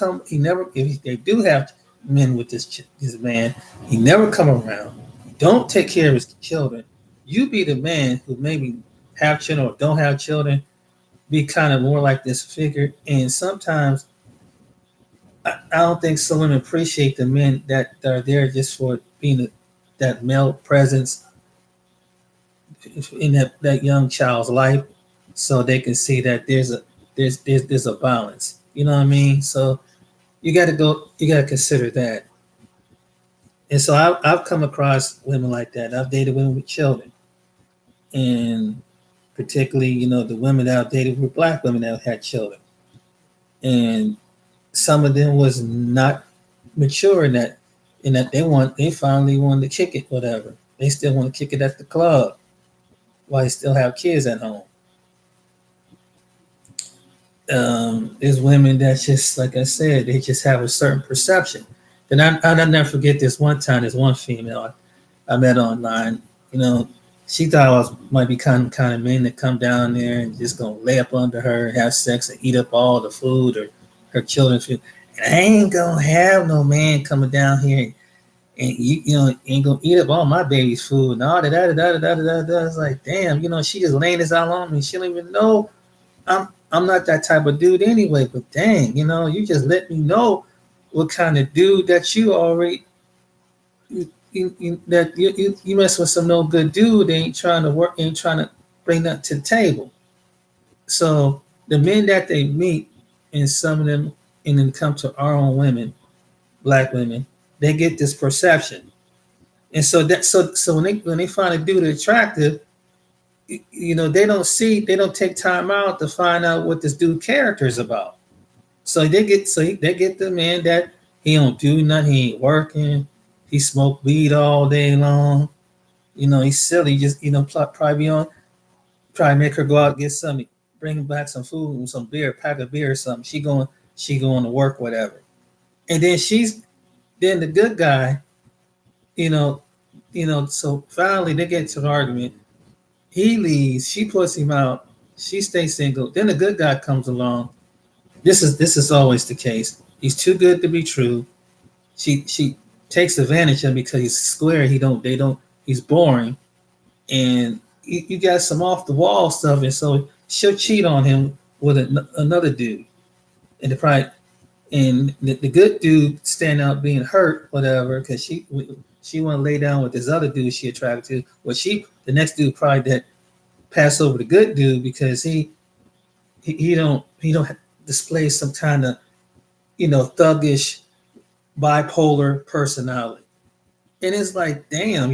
if they do have men with this man, he never come around. Don't take care of his children. You be the man who maybe have children or don't have children. Be kind of more like this figure. And sometimes I don't think some women appreciate the men that are there just for being that male presence in that young child's life, so they can see that there's a balance. You know what I mean? So you got to consider that. And so I've come across women like that. I've dated women with children, and particularly, the women that I've dated were Black women that had children, and some of them was not mature in that they finally wanted to kick it, whatever. They still want to kick it at the club while they still have kids at home. There's women that just, like I said, they just have a certain perception. And I'll never forget this one time. There's one female I met online. She thought I might be kind of men that come down there and just gonna lay up under her and have sex and eat up all the food or her children's food. And I ain't gonna have no man coming down here and ain't gonna eat up all my baby's food and all that. It's like, damn, she just laying this out on me. She don't even know I'm not that type of dude anyway. But dang, you just let me know what kind of dude that you already you mess with some no good dude. They ain't trying to bring that to the table. So the men that they meet, and some of them, and then come to our own women, Black women, they get this perception, and so when they find a dude attractive, they don't take time out to find out what this dude character is about. So they get the man that he don't do nothing, he ain't working, he smoke weed all day long, he's silly, just probably make her go out and get something, bring back some food and some beer, pack of beer or something. She going to work, whatever. And then then the good guy, so finally they get to an argument. He leaves, she puts him out, she stays single. Then the good guy comes along. This is always the case. He's too good to be true. She takes advantage of him because he's square. He's boring. And you got some off the wall stuff, and so she'll cheat on him with another dude. And the good dude stand out being hurt, whatever, because she want to lay down with this other dude she attracted to. Well, the next dude probably that pass over the good dude because he don't display some kind of thuggish bipolar personality. And it's like, damn,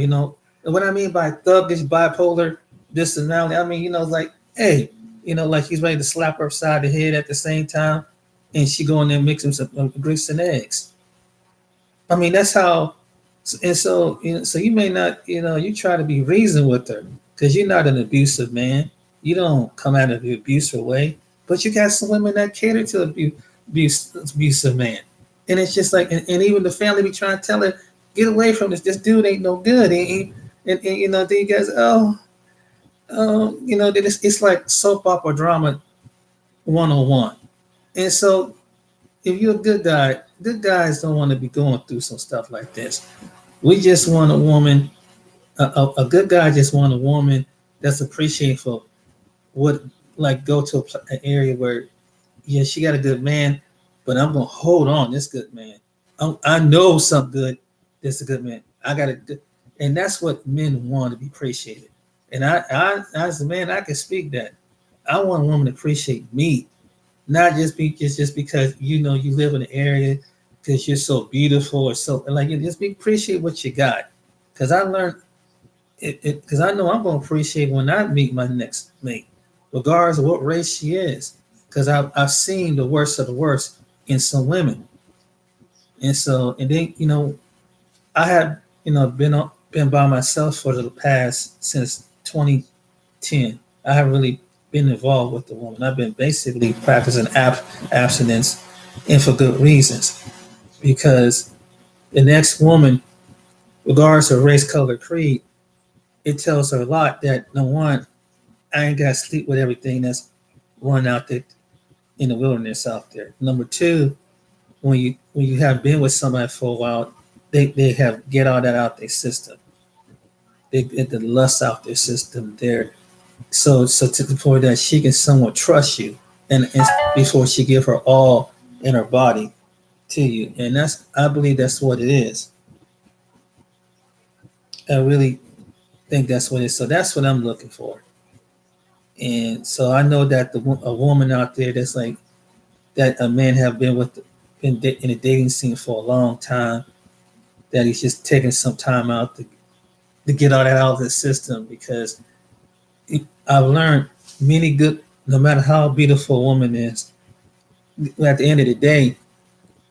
what I mean by thuggish bipolar personality, I mean, like, hey, like he's ready to slap her upside the head at the same time, and she go in there and mix him some grits and eggs. I mean, that's how. And so, so you may not, you try to be reasoned with her because you're not an abusive man. You don't come out of the abusive way, But you got some women that cater to abusive man, and it's just like, and even the family be trying to tell her, get away from this. This dude ain't no good. And you know, then you guys, you know, it's like soap opera drama 101. And so, if you're a good guys don't want to be going through some stuff like this. We just want a woman, a good guy just want a woman that's appreciative for what, like go to an area where, yeah, she got a good man, but I'm gonna hold on this good man. I know something good. This a good man. I got a good, and that's what men want, to be appreciated. And I as a man, I can speak that. I want a woman to appreciate me, not just because you know you live in an area because you're so beautiful or so like, you just be appreciate what you got. Because I learned it because I know I'm gonna appreciate when I meet my next mate, regardless of what race she is. Because I've seen the worst of the worst in some women, and so, and then, you know, I have, you know, been by myself for the past since 2010. I haven't really been involved with the woman. I've been basically practicing abstinence, and for good reasons. Because the next woman, regardless of race, color, creed, it tells her a lot that, no one, I ain't got to sleep with everything that's run out there in the wilderness out there. Number two, when you have been with somebody for a while, they have get all that out their system. They get the lust out their system there. So to the point that she can somewhat trust you, and before she give her all in her body to you, and that's, I believe that's what it is. I really think that's what it is. So that's what I'm looking for. And so I know that a woman out there that's like that, a man have been in the dating scene for a long time, that he's just taking some time out to get all that out of the system. Because I've learned many good, no matter how beautiful a woman is, at the end of the day,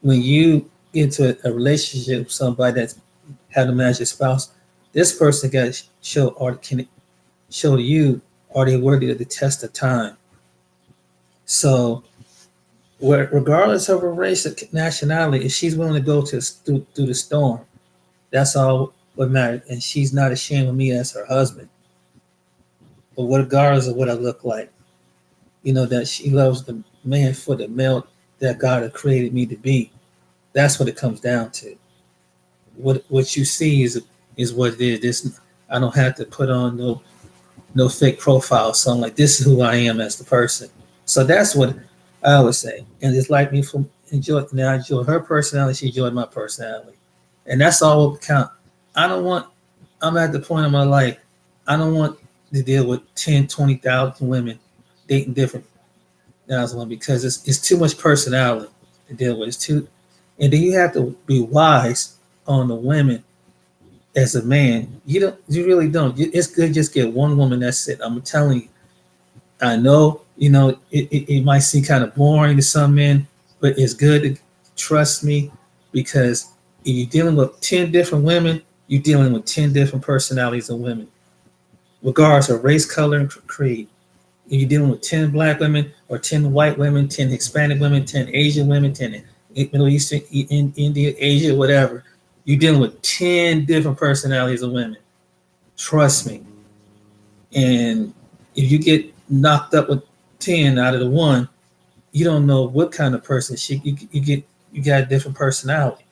when you get into a relationship with somebody that's had a marriage spouse, this person got to show, or can show to you, are they worthy of the test of time? So, regardless of her race or nationality, if she's willing to go through the storm, that's all what matters. And she's not ashamed of me as her husband. But regardless of what I look like, you know, that she loves the man for the male that God had created me to be. That's what it comes down to. What you see is what it is. This, I don't have to put on no fake profile. So I'm like, this is who I am as the person. So that's what I would say. And it's like me from enjoy. Now I enjoy her personality. She enjoyed my personality, and that's all what count. I don't want. I'm at the point in my life. I don't want to deal with 10, 20,000 women dating different thousand women, because it's too much personality to deal with. It's too, and then you have to be wise on the women. As a man, you really don't. It's good just get one woman. That's it. I'm telling you. I know, you know, it might seem kind of boring to some men, but it's good to trust me, because if you're dealing with 10 different women, you're dealing with 10 different personalities of women, regardless of race, color, and creed. If you're dealing with 10 black women or 10 white women, 10 Hispanic women, 10 Asian women, 10 Middle Eastern, India, Asia, whatever, you're dealing with 10 different personalities of women. Trust me. And if you get knocked up with 10 out of the one, you don't know what kind of person you got a different personality.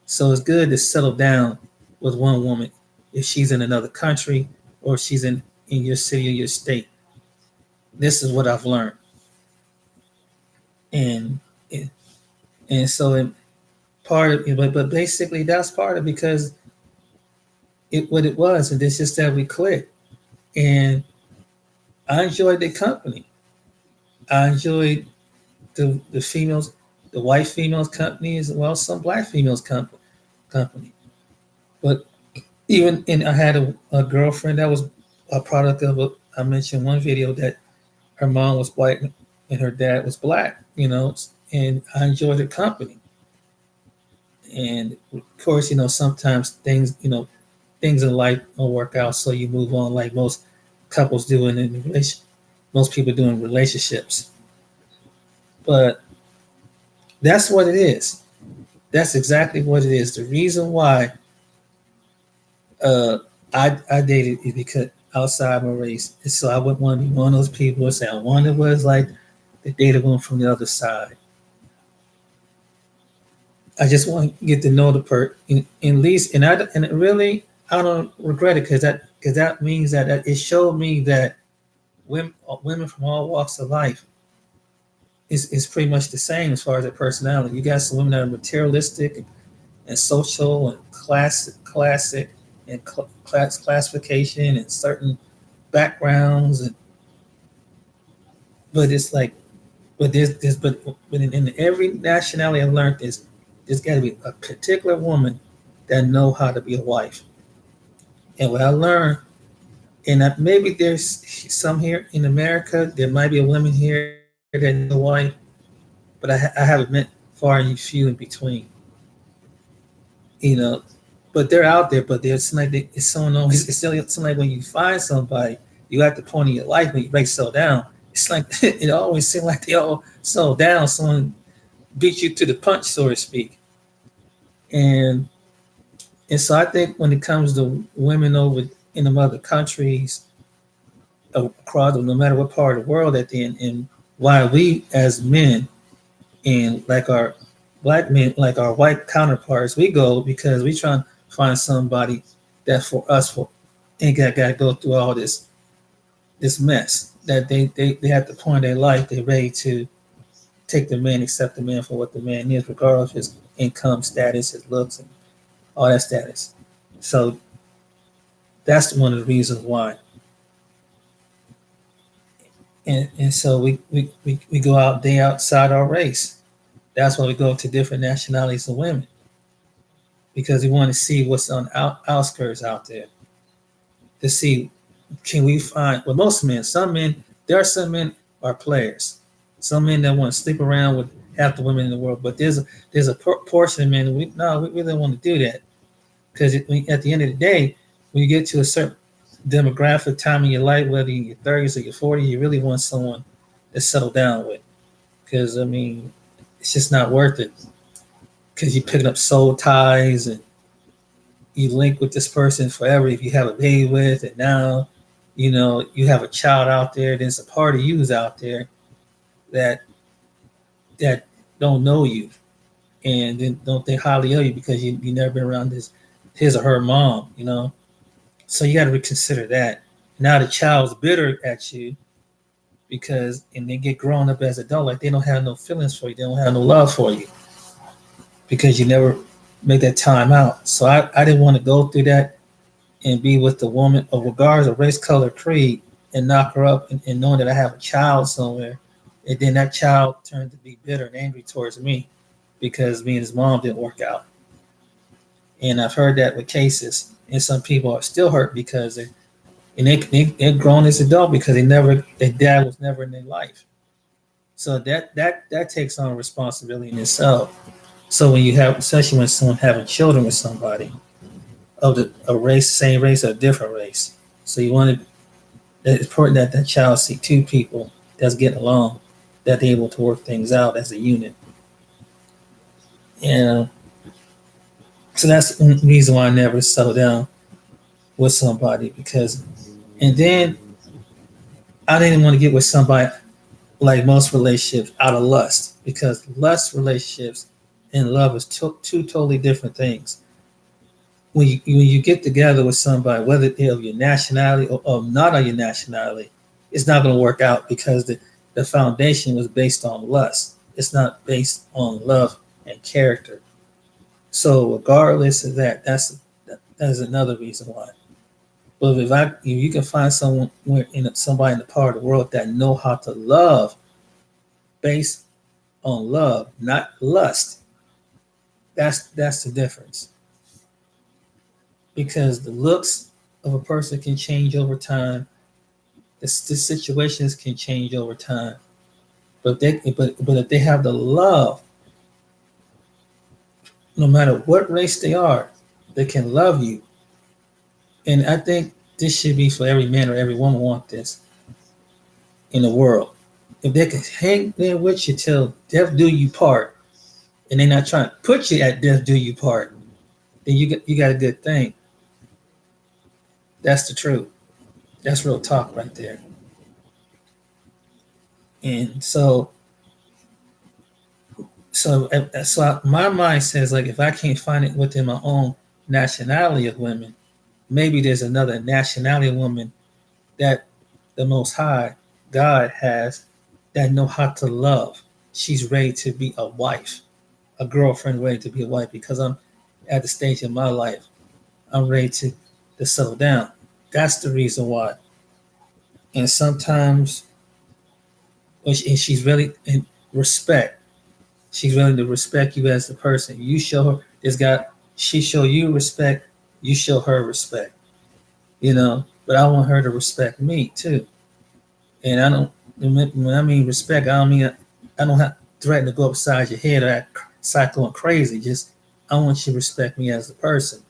So it's good to settle down with one woman if she's in another country or she's in your city or your state. This is what I've learned. And and so part of it, but basically that's part of it, because what it was, and it's just that we clicked. And I enjoyed the company. I enjoyed the females, the white females company, as well as some black females company. But even, and I had a girlfriend that was a product of I mentioned one video that her mom was white and her dad was black, you know, and I enjoyed the company. And of course, you know, sometimes things in life don't work out, so you move on, like most couples do in relation, most people do in relationships. But that's what it is. That's exactly what it is. The reason why uh, I dated is because outside my race, and so I wouldn't want to be one of those people who say I wanted was like the dated one from the other side. I just want to get to know the in least, and it really I don't regret it because that means that it showed me that women from all walks of life is pretty much the same as far as their personality. You got some women that are materialistic and social and classic and classification and certain backgrounds, and but it's like, but but in every nationality I've learned this, there's got to be a particular woman that know how to be a wife. And what I learned, and that maybe there's some here in America, there might be a woman here that knows a wife, but I haven't met far and few in between. You know, but they're out there. But there's like it's so annoying. It's still something like when you find somebody, you at the point of your life when you break so down. It's like it always seems like they all slow down. Someone beat you to the punch, so to speak. And and so I think when it comes to women over in the other countries across, no matter what part of the world that they're in, and why we as men and like our black men, like our white counterparts, we go because we try to find somebody that for us for ain't got to go through all this mess that they at the point of their life they're ready to take the man, accept the man for what the man is, regardless of his income status, his looks, and all that status. So that's one of the reasons why. And so we go out day outside our race. That's why we go to different nationalities of women because we want to see what's on outskirts out there to see can we find well most men some men there are some men are players, some men that want to sleep around with half the women in the world, but there's a portion of men we really don't want to do that because at the end of the day when you get to a certain demographic time in your life, whether you're in your 30s or your 40s, you really want someone to settle down with because I mean it's just not worth it because you're picking up soul ties and you link with this person forever if you have a baby with, and now you have a child out there. There's a part of you's out there that that don't know you and then don't think highly of you because you never been around his or her mom. So you got to reconsider that. Now the child's bitter at you because and they get grown up as adult like they don't have no feelings for you, they don't have no love for you because you never make that time out. So I didn't want to go through that and be with the woman of regardless of race, color, creed, and knock her up and knowing that I have a child somewhere, and then that child turned to be bitter and angry towards me because me and his mom didn't work out. And I've heard that with cases, and some people are still hurt because they're grown as adult because their dad was never in their life. So that takes on responsibility in itself. So when you have, especially when someone having children with somebody of a race, same race or a different race, so you want to. It's important that that child see two people that's getting along, that they're able to work things out as a unit. And so that's the reason why I never settle down with somebody because, and then I didn't want to get with somebody like most relationships out of lust because lust relationships and love is two totally different things. When you get together with somebody, whether they're of your nationality or not of your nationality, it's not going to work out because the foundation was based on lust. It's not based on love and character. So regardless of that, that is another reason why. But if you can find someone somebody in the part of the world that know how to love based on love, not lust, that's the difference. Because the looks of a person can change over time, the situations can change over time. But if they have the love, no matter what race they are, they can love you. And I think this should be for every man or every woman want this in the world. if they can hang there with you till death do you part, and they're not trying to put you at death do you part, then you got a good thing. That's the truth. That's real talk right there. And so my mind says, like, if I can't find it within my own nationality of women, maybe there's another nationality of women that the Most High God has that know how to love. She's ready to be a wife, a girlfriend ready to be a wife, because I'm at the stage in my life I'm ready to settle down. That's the reason why. And sometimes, and she's really in respect. She's willing to respect you as a person. You show her this guy. She show you respect. You show her respect. But I want her to respect me too. And I don't. When I mean respect, I don't mean I don't have to threaten to go upside your head or act psycho and crazy. Just I want you to respect me as a person.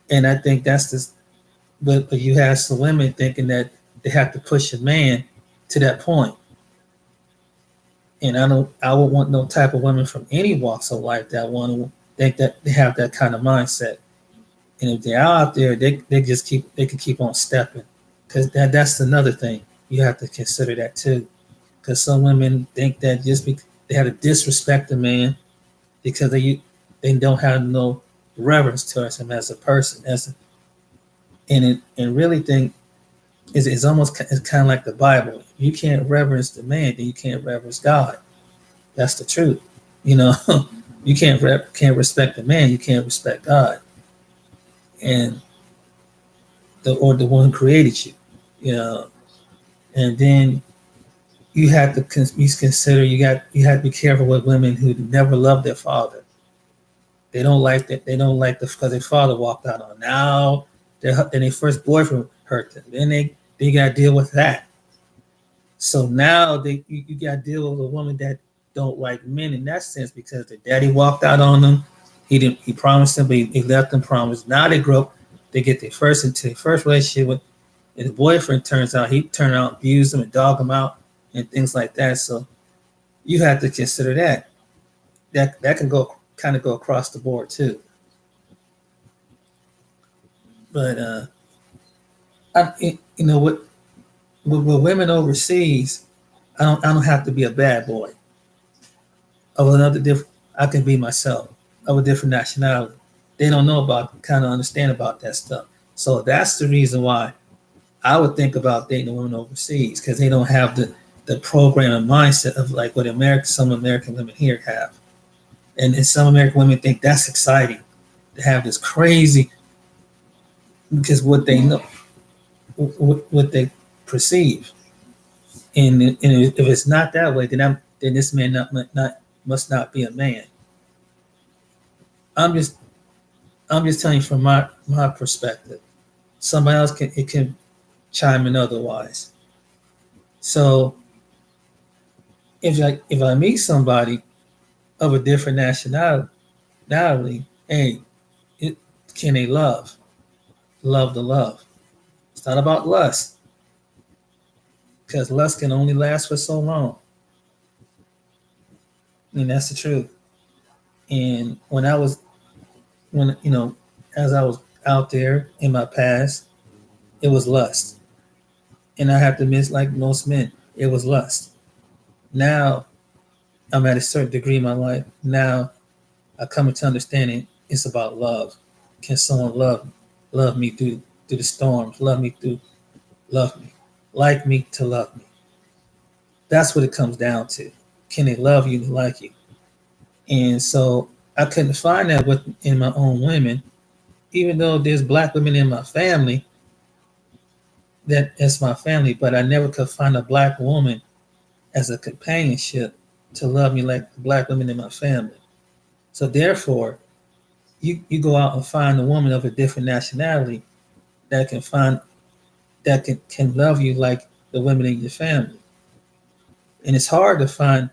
And I think that's this. But you have some women thinking that they have to push a man to that point. And I would want no type of women from any walks of life that want to think that they have that kind of mindset. And if they're out there, they can keep on stepping, because that's another thing you have to consider that too. Because some women think that they have to disrespect a man because they don't have no reverence towards him as a person, and really think it's almost it's kind of like the Bible. You can't reverence the man, then you can't reverence God. That's the truth. You know, you can't respect the man, you can't respect God, and the one who created you. You know, and then you have to consider you have to be careful with women who never loved their father. They don't like that. They don't like because their father walked out on. Now, their first boyfriend hurt them. Then they got to deal with that. So now you got to deal with a woman that don't like men in that sense because the daddy walked out on them. He promised them, but he left them promised. Now they grow up. They get their first relationship with his boyfriend. Turns out he turned out abuse them and dog them out and things like that. So you have to consider that. That can go across the board too. But with women overseas, I don't have to be a bad boy. I can be myself of a different nationality. They don't know understand about that stuff. So that's the reason why I would think about dating a woman overseas, because they don't have the program and mindset of like what some American women here have. And some American women think that's exciting to have this crazy, because what they know, what they perceive. And if it's not that way, then this man must not be a man. I'm just telling you from my perspective. Somebody else can chime in otherwise. So if I meet somebody of a different nationality, hey, can they love the love? It's not about lust, because lust can only last for so long. And that's the truth. And as I was out there in my past, it was lust. And I have to admit, like most men, it was lust. Now I'm at a certain degree in my life. Now I come into understanding it's about love. Can someone love me through the storms, love me, like me to love me? That's what it comes down to. Can they love you to like you? And so I couldn't find that in my own women, even though there's black women in my family. That's my family, but I never could find a black woman as a companionship to love me like the black women in my family. So therefore, you go out and find a woman of a different nationality that can love you like the women in your family. And it's hard to find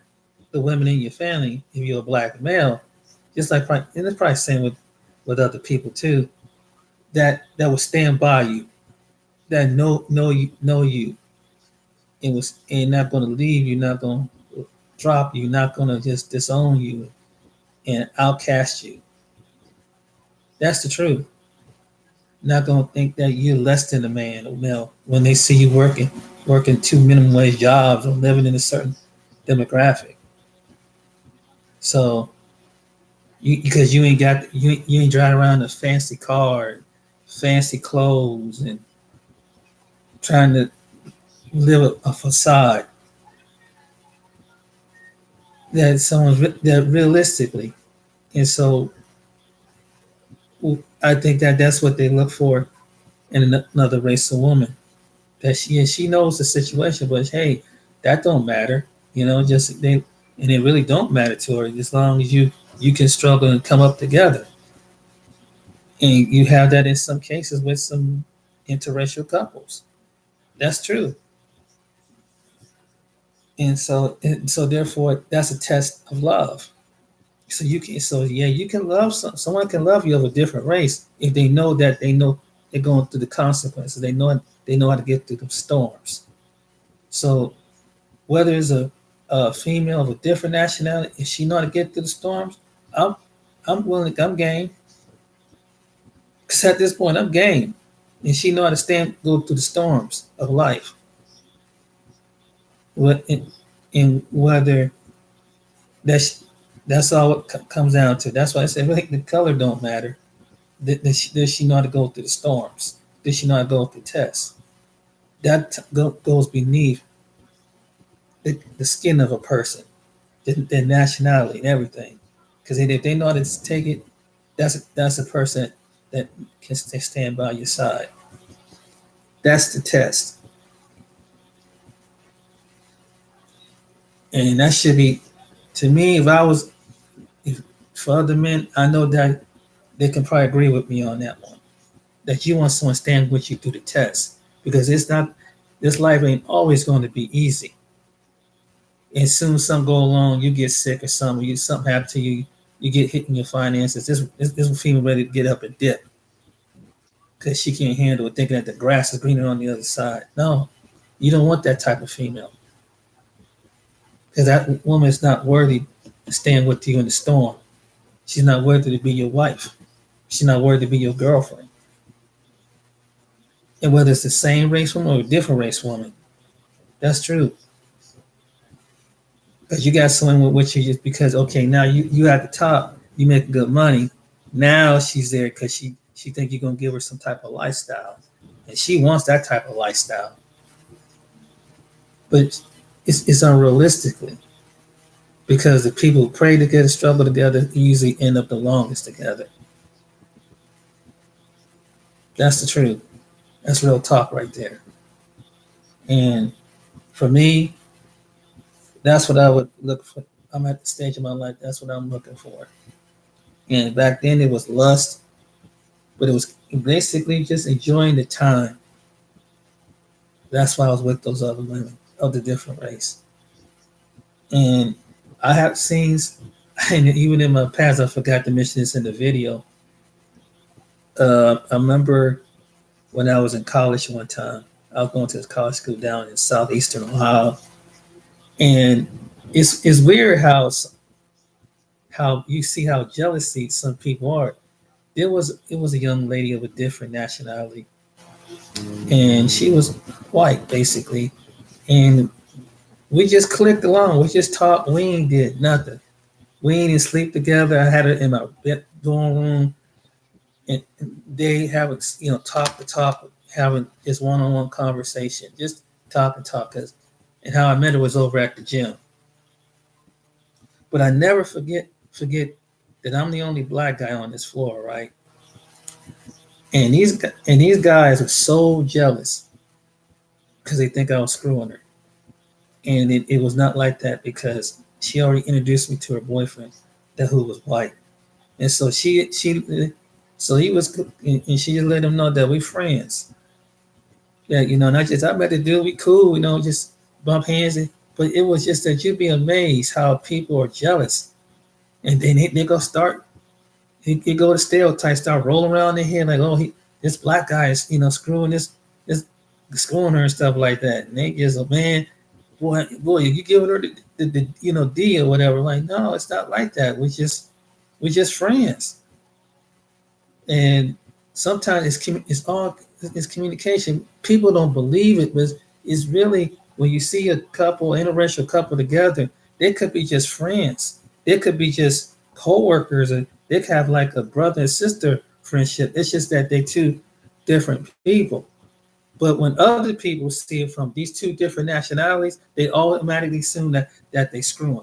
the women in your family if you're a black male, just like, and it's probably same with other people too, that will stand by you, that know you, it was and not going to leave you, not going to drop you, not going to just disown you and outcast you. That's the truth. Not going to think that you're less than a man or male when they see you working two minimum wage jobs or living in a certain demographic. So because you ain't driving around a fancy car, fancy clothes, and trying to live a facade that that realistically. And so I think that that's what they look for in another race of woman. That she knows the situation, but hey, that don't matter. Just they and it really don't matter to her as long as you can struggle and come up together. And you have that in some cases with some interracial couples. That's true. And so therefore that's a test of love. You can love someone can love you of a different race if they know that they're going through the consequences. They know how to get through the storms. So whether it's a female of a different nationality, if she know how to get through the storms, I'm I'm game. Because at this point I'm game. And she know how to go through the storms of life. What and whether that's that's all it comes down to. That's why I say really the color don't matter. Does she know how to go through the storms? Does she know how to go through tests? That goes beneath the skin of a person, their nationality and everything. Because if they know how to take it, that's a person that can stand by your side. That's the test, and that should be to me. If for other men, I know that they can probably agree with me on that one. That you want someone to stand with you through the test, because it's not this life ain't always going to be easy. And soon something go along, you get sick or something, something happen to you, you get hit in your finances. This female ready to get up and dip because she can't handle it, thinking that the grass is greener on the other side. No, you don't want that type of female because that woman is not worthy to stand with you in the storm. She's not worthy to be your wife. She's not worthy to be your girlfriend. And whether it's the same race woman or a different race woman, that's true. Because you got someone with which you just because okay now you at the top, you make good money. Now she's there because she think you're gonna give her some type of lifestyle, and she wants that type of lifestyle. But it's unrealistically because the people who pray together, struggle together, usually end up the longest together. That's the truth. That's real talk right there. And for me, that's what I would look for. I'm at the stage of my life. That's what I'm looking for. And back then it was lust, but it was basically just enjoying the time. That's why I was with those other women of the different race. And I have scenes, and even in my past, I forgot to mention this in the video. I remember when I was in college one time. I was going to this college school down in southeastern Ohio, and it's weird how you see how jealousy some people are. It was a young lady of a different nationality, and she was white basically, and we just clicked along. We just talked. We ain't did nothing. We ain't even sleep together. I had her in my dorm room, and they have talk to talk, having just one-on-one conversation, just talk and talk. And how I met her was over at the gym. But I never forget that I'm the only black guy on this floor, right? And these guys are so jealous because they think I was screwing her. And it was not like that because she already introduced me to her boyfriend that who was white. And so so he was, and she just let him know that we friends. Yeah, not just I met the dude, we cool, just bump hands. But it was just that you'd be amazed how people are jealous. And then they go start, he go to stereotypes, start rolling around their head like, oh, this black guy is, screwing this screwing her and stuff like that. And they just, man, boy, you giving her the D or whatever. Like, no, it's not like that. We just friends. And sometimes it's communication. People don't believe it, but it's really when you see a couple, interracial couple together, they could be just friends. They could be just co-workers, and they could have like a brother and sister friendship. It's just that they two different people. But when other people see it from these two different nationalities, they automatically assume that they screwing.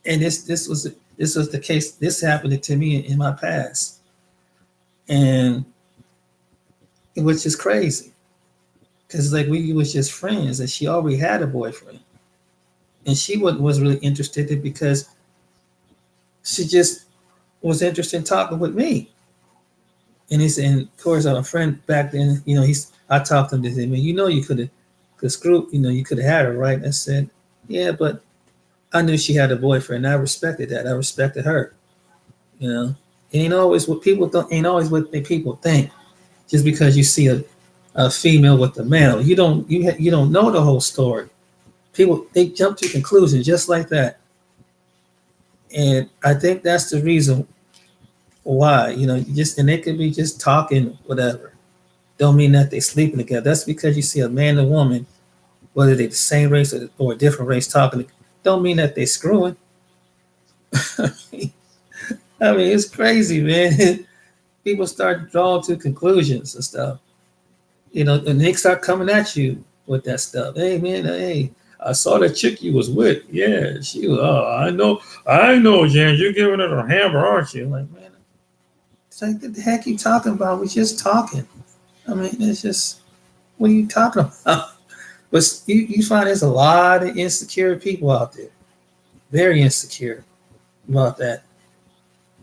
And this was the case. This happened to me in my past, and which is crazy because like we was just friends, and she already had a boyfriend, and she was really interested in because she just was interested in talking with me. And of course, a friend back then, I talked to him to say, man, you could screw, you could have had her, right? And I said, yeah, but I knew she had a boyfriend. I respected that. I respected her. You know, ain't always what people don't. Ain't always what people think. Just because you see a female with a male, you don't know the whole story. People they jump to conclusions just like that, and I think that's the reason why. And they could be just talking whatever. Don't mean that they sleeping together. That's because you see a man and woman, whether they the same race or a different race talking. Don't mean that they screwing. I mean, it's crazy, man. People start drawing to conclusions and stuff. And they start coming at you with that stuff. Hey, man, hey, I saw that chick you was with. Yeah, she was. Oh, I know, James. You're giving her a hammer, aren't you? Like, man, it's like, what the heck you talking about? We're just talking. I mean, it's just, what are you talking about? But you find there's a lot of insecure people out there, very insecure about that.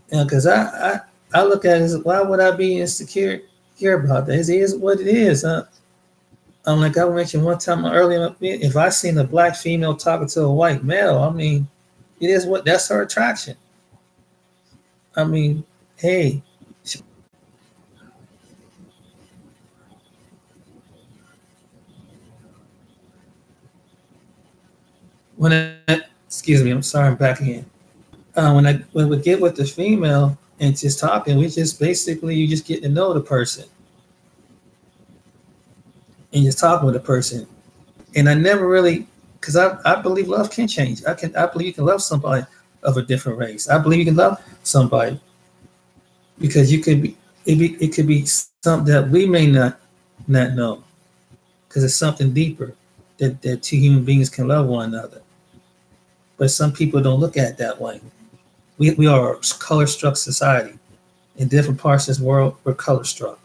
Because I look at it as, why would I be insecure about that? It is what it is. Like I mentioned one time earlier, if I seen a black female talking to a white male, I mean, that's her attraction. I mean, hey, excuse me, I'm sorry, I'm back again. When we get with the female and just talking, we just basically you just get to know the person and just talking with the person. And I never really, because I believe love can change. I believe you can love somebody of a different race. I believe you can love somebody because it could be something that we may not know because it's something deeper that two human beings can love one another. But some people don't look at it that way. We are a color struck society. In different parts of this world, we're color struck.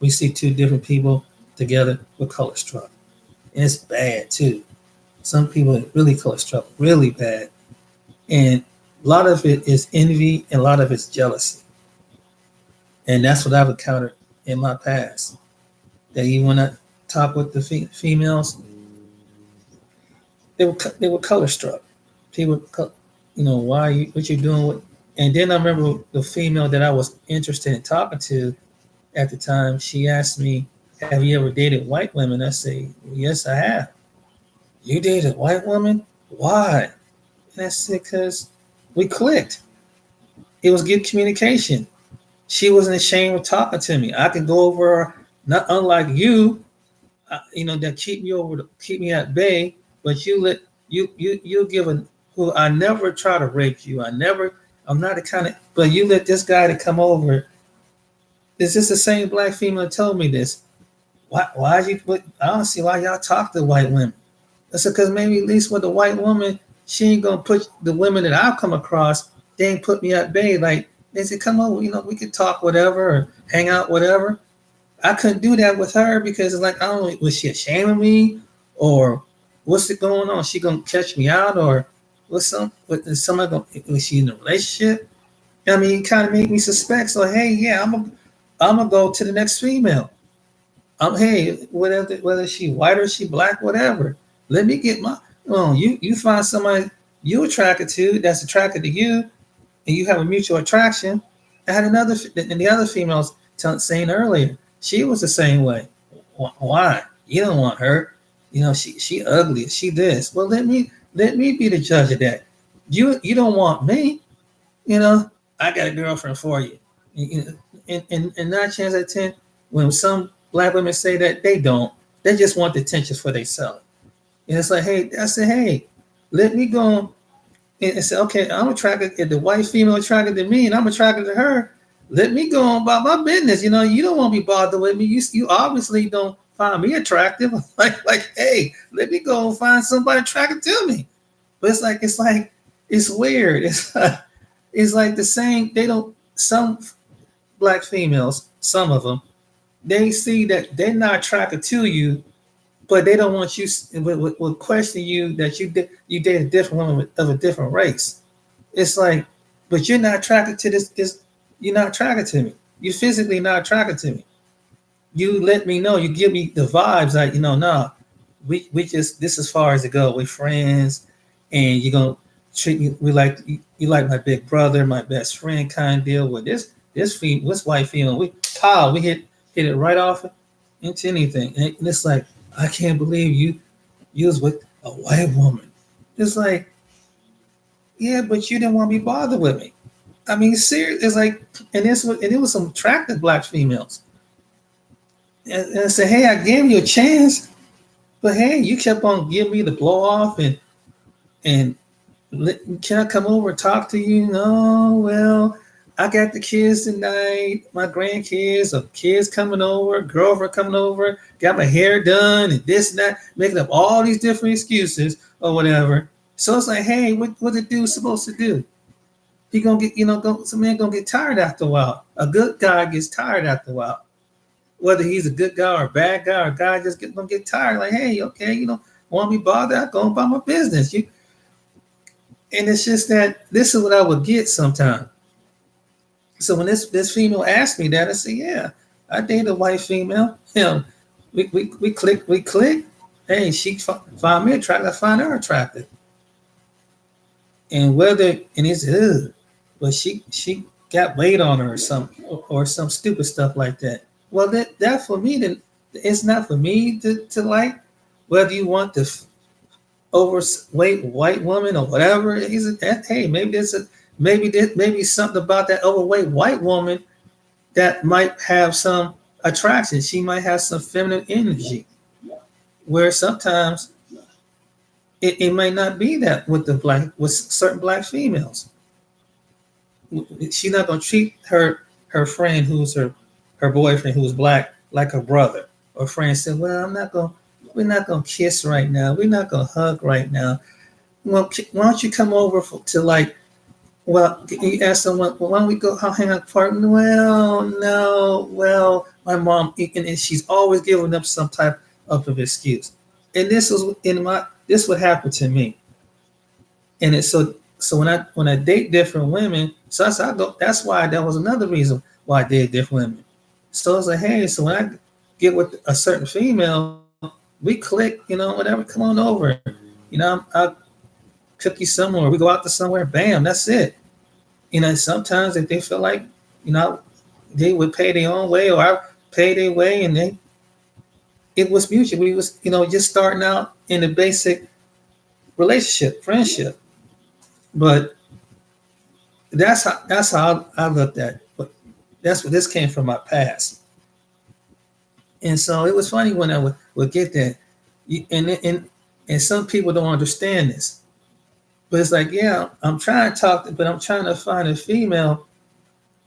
We see two different people together, we're color struck. And it's bad too. Some people are really color struck, really bad. And a lot of it is envy and a lot of it's jealousy. And that's what I've encountered in my past. That you want to talk with the females, they were color struck. People, why are you, what you doing with? And then I remember the female that I was interested in talking to at the time. She asked me, "Have you ever dated white women?" I say, "Yes, I have." "You dated a white woman? Why?" And I said, "Because we clicked. It was good communication. She wasn't ashamed of talking to me. I could go over her, not unlike you, that keep me at bay. But you give a who I never try to rape you. I'm not the kind of, but you let this guy to come over. Is this the same black female that told me this? Why you? I don't see why y'all talk to white women. I said, because maybe at least with the white woman, she ain't gonna put the women that I've come across. They ain't put me at bay. Like they said, come over. We could talk whatever or hang out whatever. I couldn't do that with her because it's like, I don't know, was she ashamed of me or what's it going on? She gonna catch me out or is somebody gonna, was she in a relationship? I mean, it kind of made me suspect. So hey, yeah, I'm gonna go to the next female. Hey, whether she white or she black, whatever. Let me get my. Oh, you find somebody you attracted to that's attracted to you, and you have a mutual attraction. I had another, and the other females saying earlier, she was the same way. Why? You don't want her. She ugly. She this. Well, let me be the judge of that. You don't want me. I got a girlfriend for you. And 9 times out of 10, when some black women say that, they don't. They just want the attention for themselves. And it's like, hey, I said, hey, let me go and say, okay, I'm attracted. If the white female attracted to me and I'm attracted to her, let me go on about my business. You don't want to be bothered with me. You obviously don't find me attractive. Like, hey, let me go and find somebody attracted to me. But it's weird. It's like the same. They don't. Some black females, some of them, they see that they're not attracted to you, but they don't want you. Will question you that you date a different woman of a different race. It's like, but you're not attracted to this. You're not attracted to me. You're physically not attracted to me. You let me know. You give me the vibes like, nah, we just, this as far as it go. We're friends, and you're gonna treat me. You like my big brother, my best friend kind of deal. With this white female, we hit it right off into anything, and it's like, I can't believe you was with a white woman. It's like, yeah, but you didn't want to be bothered with me. I mean, serious. It's like, and it was some attractive black females. And I said, hey, I gave you a chance, but hey, you kept on giving me the blow off and can I come over and talk to you? No, well, I got the kids tonight, my grandkids, or kids coming over, girlfriend coming over, got my hair done, and this and that, making up all these different excuses or whatever. So it's like, hey, what the dude's supposed to do? He gonna get, some man gonna get tired after a while. A good guy gets tired after a while. Whether he's a good guy or a bad guy, or a guy just gonna get tired. Like, hey, okay, want to be bothered? I go about my business. And it's just that this is what I would get sometimes. So when this female asked me that, I said, yeah, I date a white female. We click. Hey, she find me attractive. I find her attractive. And it's but she got weight on her or some stupid stuff like that. Well, that for me, then it's not for me to like. Whether you want the overweight white woman or whatever, hey, maybe something about that overweight white woman that might have some attraction. She might have some feminine energy, where sometimes it might not be that with certain black females. She's not gonna treat her friend who's her boyfriend who's black like her brother. Or friend said, well, we're not gonna kiss right now. We're not gonna hug right now. Well, why don't you come over you ask someone, well, why don't we go hang out park? Well, no, well, my mom, and she's always giving up some type of excuse. And this would happen to me. And it's so when I date different women, that's why that was another reason why I date different women. So it's like, hey, so when I get with a certain female, we click, whatever, come on over. I'll cook you somewhere. We go out to somewhere, bam, that's it. Sometimes if they feel like, they would pay their own way or I pay their way, and it was mutual. We was, just starting out in a basic relationship, friendship. But that's how I looked at it. But that's where this came from, my past. And so it was funny when I would get that. And some people don't understand this. But it's like, yeah, I'm trying to talk, but I'm trying to find a female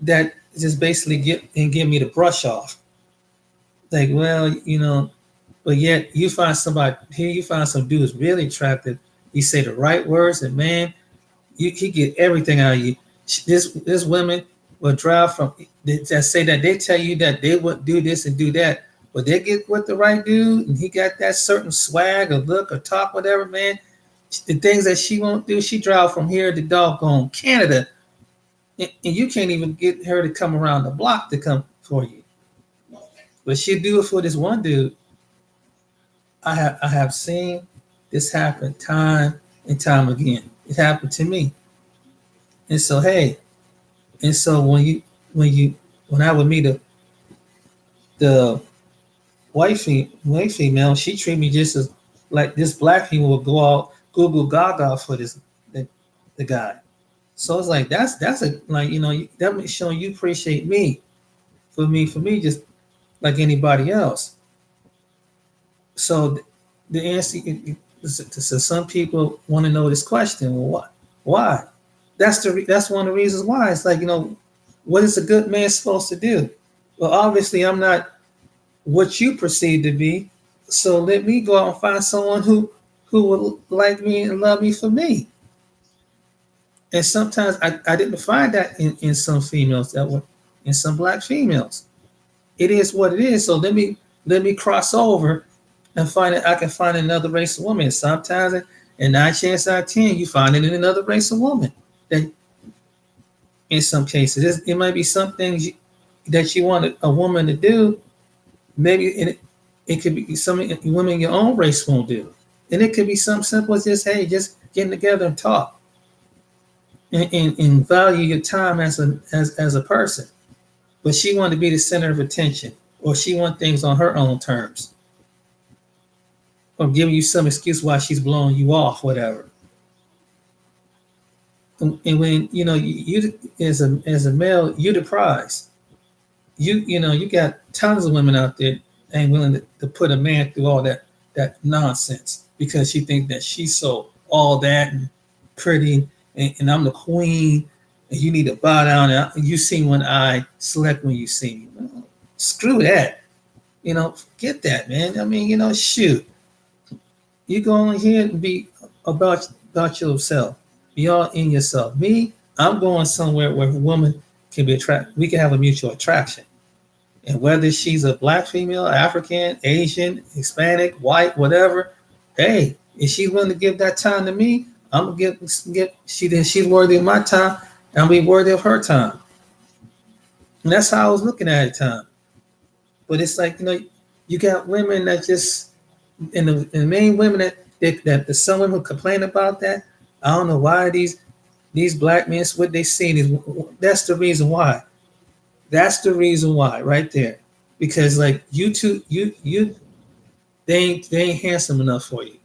that just basically give me the brush off. Like, well, but yet you find some dude who's really attractive. You say the right words, and man, he get everything out of you. This women will drive from that say that they tell you that they would do this and do that, but they get with the right dude, and he got that certain swag or look or talk, whatever, man. The things that she won't do, she drive from here to doggone Canada, and you can't even get her to come around the block to come for you. But she'll do it for this one dude. I have seen this happen time and time again. It happened to me. And so, hey, when I would meet the white female, she treat me just as like this black female will go out Google Gaga for the, the guy. So it's like that's a like that showing you appreciate me for me just like anybody else. So the answer, so some people want to know this question. Well, what? Why? That's one of the reasons why. It's like what is a good man supposed to do? Well, obviously, I'm not what you perceive to be. So let me go out and find someone who would like me and love me for me. And sometimes I didn't find that in some females that were in some black females. It is what it is. So let me cross over and find it. I can find another race of woman. Sometimes, and 9 chances out of 10, you find it in another race of woman. That in some cases, it might be some things that you want a woman to do. Maybe it could be something women your own race won't do, and it could be something simple as just getting together and talk, and value your time as a person. But she wanted to be the center of attention, or she want things on her own terms, or giving you some excuse why she's blowing you off, whatever. And when you as a male, you're the prize. You got tons of women out there ain't willing to put a man through all that nonsense because she thinks that she's so all that and pretty and I'm the queen and you need to bow down and you see when I select when you see me. Well, screw that. Forget that, man. I mean, shoot. You go on here and be about yourself. Be all in yourself. Me, I'm going somewhere where a woman can be attracted. We can have a mutual attraction. And whether she's a black female, African, Asian, Hispanic, white, whatever, hey, if she's willing to give that time to me, I'm gonna she's worthy of my time, and I'll be worthy of her time. And that's how I was looking at it time. But it's like, you got women that just and the main women that some women complain about that. I don't know why these black men, what they see, that's the reason why. That's the reason why, right there. Because like you two, they ain't handsome enough for you.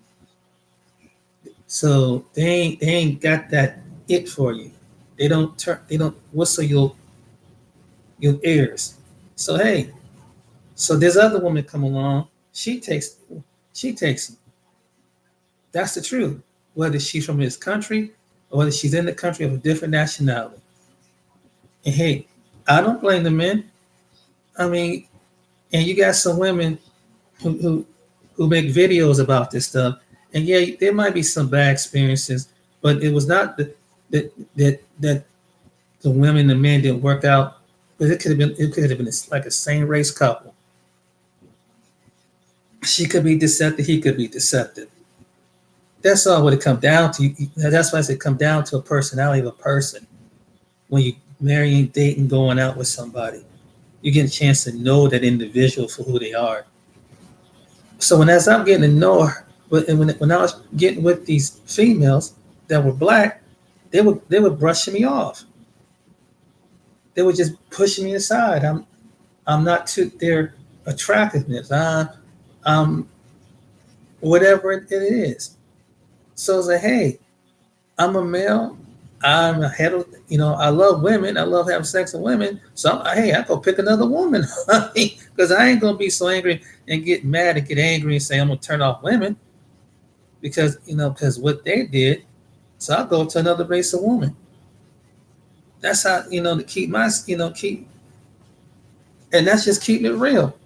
So they ain't got that it for you. They don't whistle your ears. So hey, so there's other woman come along. She takes them. That's the truth. Whether she's from this country or whether she's in the country of a different nationality. And hey, I don't blame the men. I mean, and you got some women who make videos about this stuff. And yeah, there might be some bad experiences, but it was not that the women and the men didn't work out. But it could have been like a same race couple. She could be deceptive, he could be deceptive. That's all what it comes down to. That's why I say it comes down to a personality of a person. When you marrying, dating, going out with somebody, you get a chance to know that individual for who they are. So as I'm getting to know her, when I was getting with these females that were black, they were brushing me off. They were just pushing me aside. I'm not to their attractiveness. I'm whatever it is. So it's like, hey, I'm a male. I'm a I love women. I love having sex with women. So I go pick another woman, because I ain't gonna be so angry and get mad and get angry and say I'm gonna turn off women because what they did. So I'll go to another race of woman. That's how to keep my and that's just keeping it real.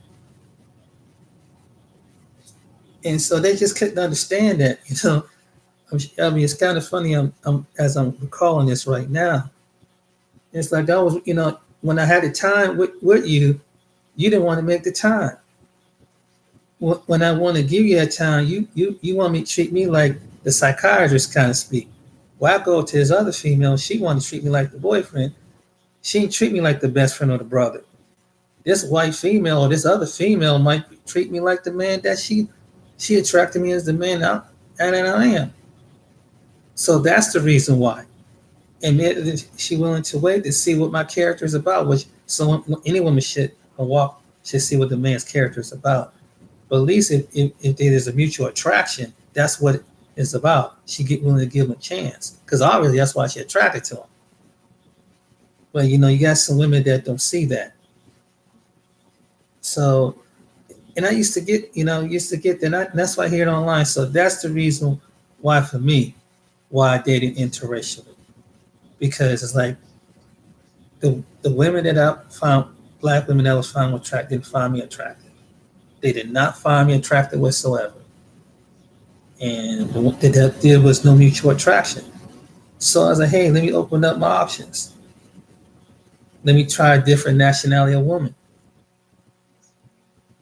And so they just couldn't understand that, I mean, it's kind of funny. I'm as I'm recalling this right now. It's like I was, when I had the time with you, you didn't want to make the time. When I want to give you that time, you want me to treat me like the psychiatrist kind of speak. Well, I go to this other female, she wanted to treat me like the boyfriend. She didn't treat me like the best friend or the brother. This white female or this other female might treat me like the man that she attracted me as the man I am. So that's the reason why. And she willing to wait to see what my character is about, which any woman should see what the man's character is about. But at least if there's a mutual attraction, that's what it's about. She get willing to give him a chance because obviously that's why she attracted to him. But you got some women that don't see that. So, and I used to get that. And that's why I hear it online. So that's the reason why for me, why I dated interracially, because it's like the women that I found, black women that was found attractive, didn't find me attractive. They did not find me attractive whatsoever, and there was no mutual attraction. So I was like, hey, let me open up my options. Let me try a different nationality of woman.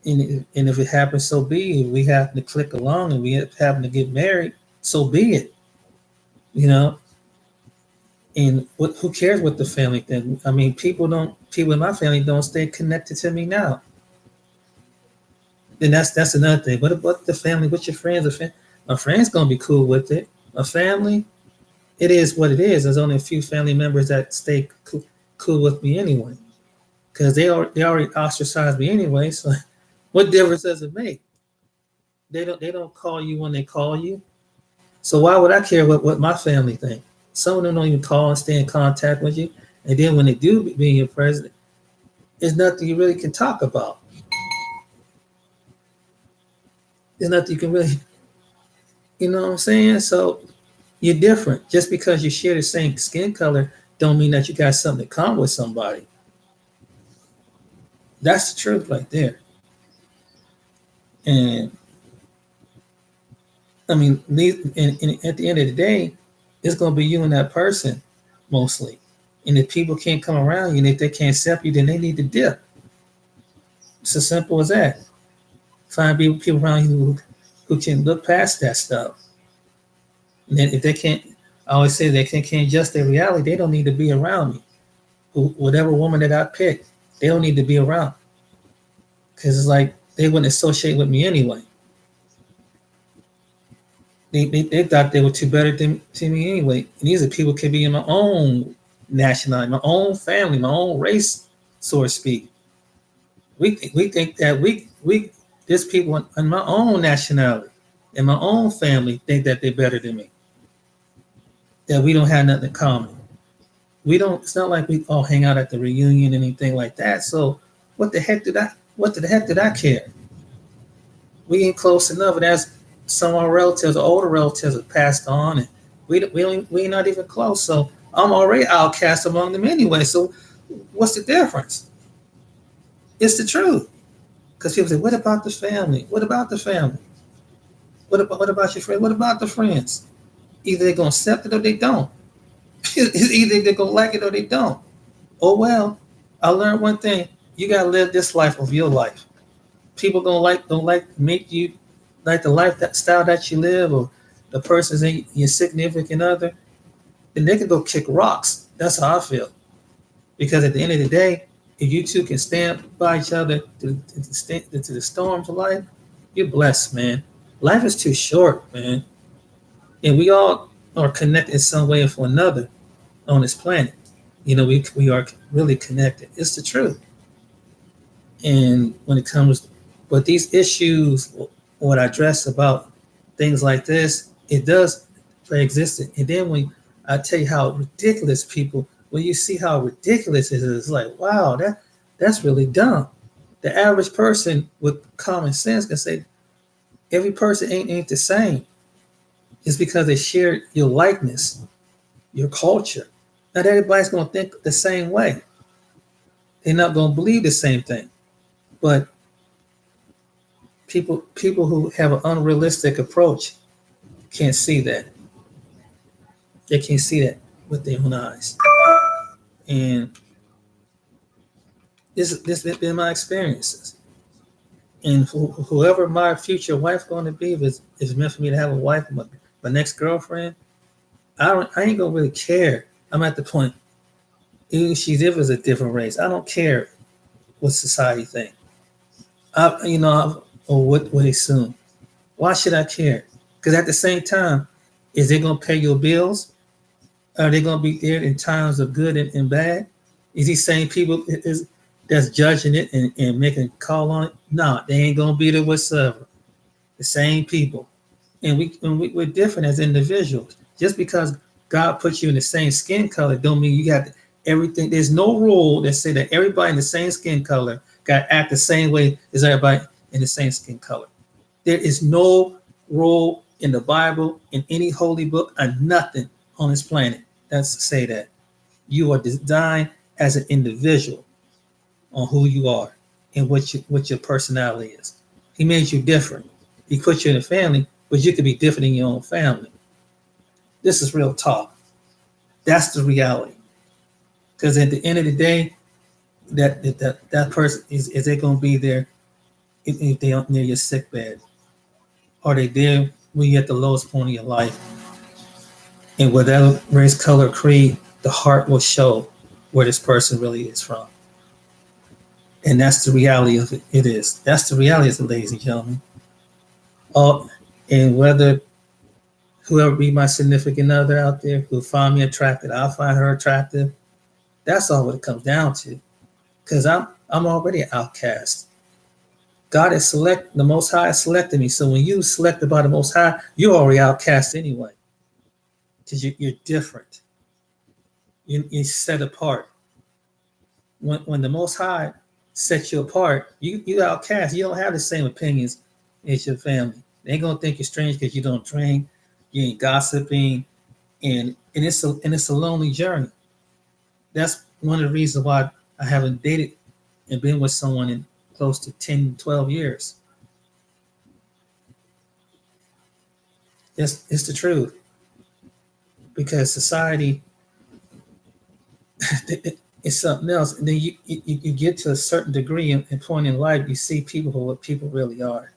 And if it happens, so be it. If we happen to click along and we happen to get married, so be it. You know, and who cares what the family think? I mean, people in my family don't stay connected to me now. Then that's another thing. What about the family? What's your friends? My friends gonna be cool with it. My family, it is what it is. There's only a few family members that stay cool with me anyway, because they already ostracized me anyway. So, what difference does it make? They don't call you when they call you. So why would I care what my family think? Some of them don't even call and stay in contact with you. And then when they do being your president, there's nothing you really can talk about. There's nothing you can really, you know what I'm saying? So you're different. Just because you share the same skin color don't mean that you got something in common with somebody. That's the truth right there. And I mean, and at the end of the day, it's going to be you and that person mostly. And if people can't come around you and if they can't accept you, then they need to dip. It's as simple as that. Find people around you who can look past that stuff. And then if they can't, I always say they can't adjust their reality, they don't need to be around me. Whatever woman that I pick, they don't need to be around. Because it's like they wouldn't associate with me anyway. They thought they were too better to me anyway. And these are people could be in my own nationality, my own family, my own race, so to speak. We think that there's people in my own nationality, in my own family, think that they're better than me. That we don't have nothing in common. We don't. It's not like we all hang out at the reunion, anything like that. So what the heck did I care? We ain't close enough, and as some of our relatives, older relatives, have passed on, and we not even close. So I'm already outcast among them anyway. So what's the difference? It's the truth. Because people say, "What about the family? What about the family? What about your friends? What about the friends?" Either they're gonna accept it or they don't. Either they're gonna like it or they don't. Oh well, I learned one thing: you gotta live this life of your life. People don't like make you like the life that style that you live, or the person's in your significant other, then they can go kick rocks. That's how I feel. Because at the end of the day, if you two can stand by each other to the storms of life, you're blessed, man. Life is too short, man. And we all are connected in some way or another on this planet. We are really connected. It's the truth. And when it comes, but these issues, what I address about things like this, it does exist. And then when I tell you how ridiculous people, when you see how ridiculous it is, it's like, wow, that's really dumb. The average person with common sense can say every person ain't the same. It's because they share your likeness, your culture. Not everybody's going to think the same way. They're not going to believe the same thing. But people who have an unrealistic approach can't see that. They can't see that with their own eyes. And this has been my experiences. And whoever my future wife going to be, if it's meant for me to have a wife, my next girlfriend, I ain't gonna really care. I'm at the point, even if it's a different race, I don't care what society think. Or what they assume. Why should I care? Because at the same time, is they gonna pay your bills? Are they gonna be there in times of good and bad? Is he saying people is that's judging it and making a call on it, nah, they ain't gonna be there whatsoever. The same people. We're different as individuals. Just because God puts you in the same skin color don't mean you got everything. There's no rule that say that everybody in the same skin color got to act the same way as everybody in the same skin color. There is no rule in the Bible, in any holy book, or nothing on this planet that's to say that. You are designed as an individual on who you are and what your personality is. He made you different. He put you in a family, but you could be different in your own family. This is real talk. That's the reality. Because at the end of the day, that person is they going to be there if they aren't near your sick bed? Are they there when you're at the lowest point of your life? And whatever race, color, creed, the heart will show where this person really is from. And that's the reality of it. It is. That's the reality of it, ladies and gentlemen. And whether whoever be my significant other out there who find me attractive, I'll find her attractive. That's all what it comes down to. Because I'm already an outcast. God has the Most High has selected me. So when you selected by the Most High, you're already outcast anyway. Because you're different. You're set apart. When the Most High sets you apart, you outcast. You don't have the same opinions as your family. They ain't gonna think you're strange because you don't drink, you ain't gossiping, and it's a lonely journey. That's one of the reasons why I haven't dated and been with someone in close to 10, 12 years. It's the truth. Because society is something else. And then you get to a certain degree and point in life, you see people for what people really are.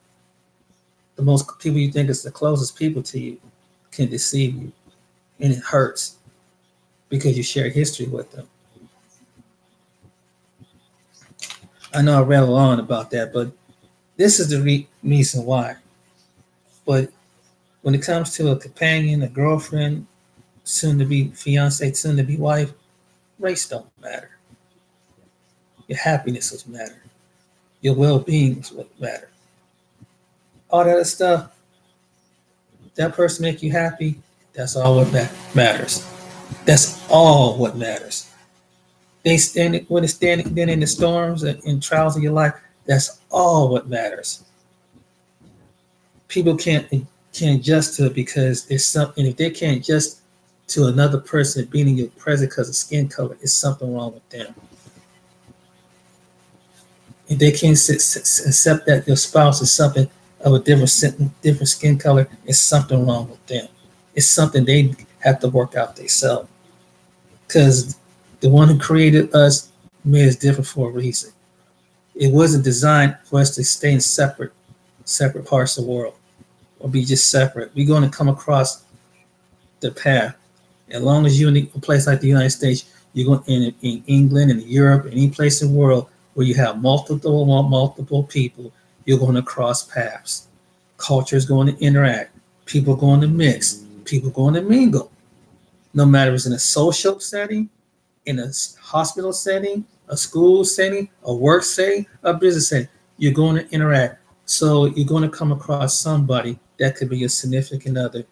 The most people you think is the closest people to you can deceive you. And it hurts because you share history with them. I know I rattled on about that, but this is the reason why. But when it comes to a companion, a girlfriend, soon to be fiance, soon to be wife, race don't matter. Your happiness is matter. Your well-being is what matter. All that other stuff, that person make you happy, that's all what matters. That's all what matters. When it's standing in the storms and trials of your life, that's all what matters. People can't adjust to it because there's something. If they can't adjust to another person being in your presence because of skin color, it's something wrong with them. If they can't accept that your spouse is something of a different skin color, it's something wrong with them. It's something they have to work out themselves. Because the one who created us made us different for a reason. It wasn't designed for us to stay in separate parts of the world or be just separate. We're going to come across the path. As long as you're in a place like the United States, you're going in England and Europe, any place in the world where you have multiple people, you're going to cross paths. Culture is going to interact. People are going to mix. People are going to mingle. No matter if it's in a social setting, in a hospital setting, a school setting, a work setting, a business setting, you're going to interact. So you're going to come across somebody that could be your significant other.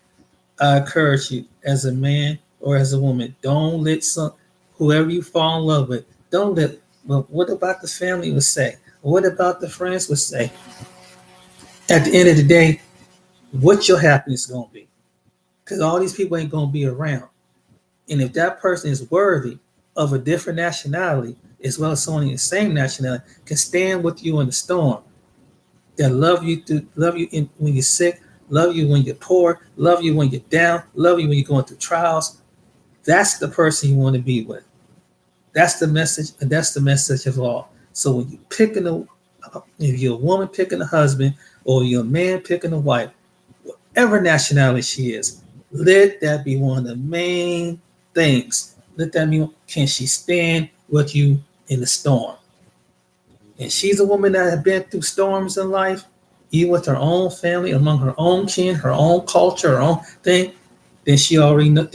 I encourage you, as a man or as a woman, don't let whoever you fall in love with, don't let, well, what about the family would say? What about the friends would say? At the end of the day, what's your happiness going to be? Because all these people ain't going to be around. And if that person is worthy of a different nationality, as well as someone in the same nationality, can stand with you in the storm, that love you when you're sick, love you when you're poor, love you when you're down, love you when you're going through trials, that's the person you want to be with. That's the message, and that's the message of all. So when you're if you're a woman picking a husband, or you're a man picking a wife, whatever nationality she is, let that be one of the main things. Let that mean, can she stand with you in the storm? And she's a woman that has been through storms in life, even with her own family, among her own kin, her own culture, her own thing, then she already know,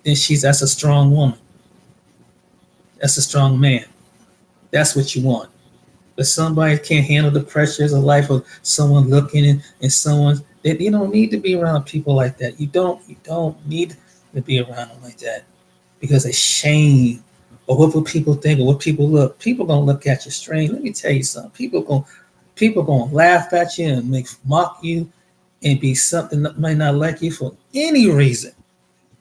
that's a strong woman. That's a strong man. That's what you want. But somebody can't handle the pressures of life of someone looking and someone that you don't need to be around people like that. You don't need to be around them like that because of shame or what will people think or what people look. People gonna look at you strange. Let me tell you something. People gonna laugh at you and make mock you and be something that might not like you for any reason.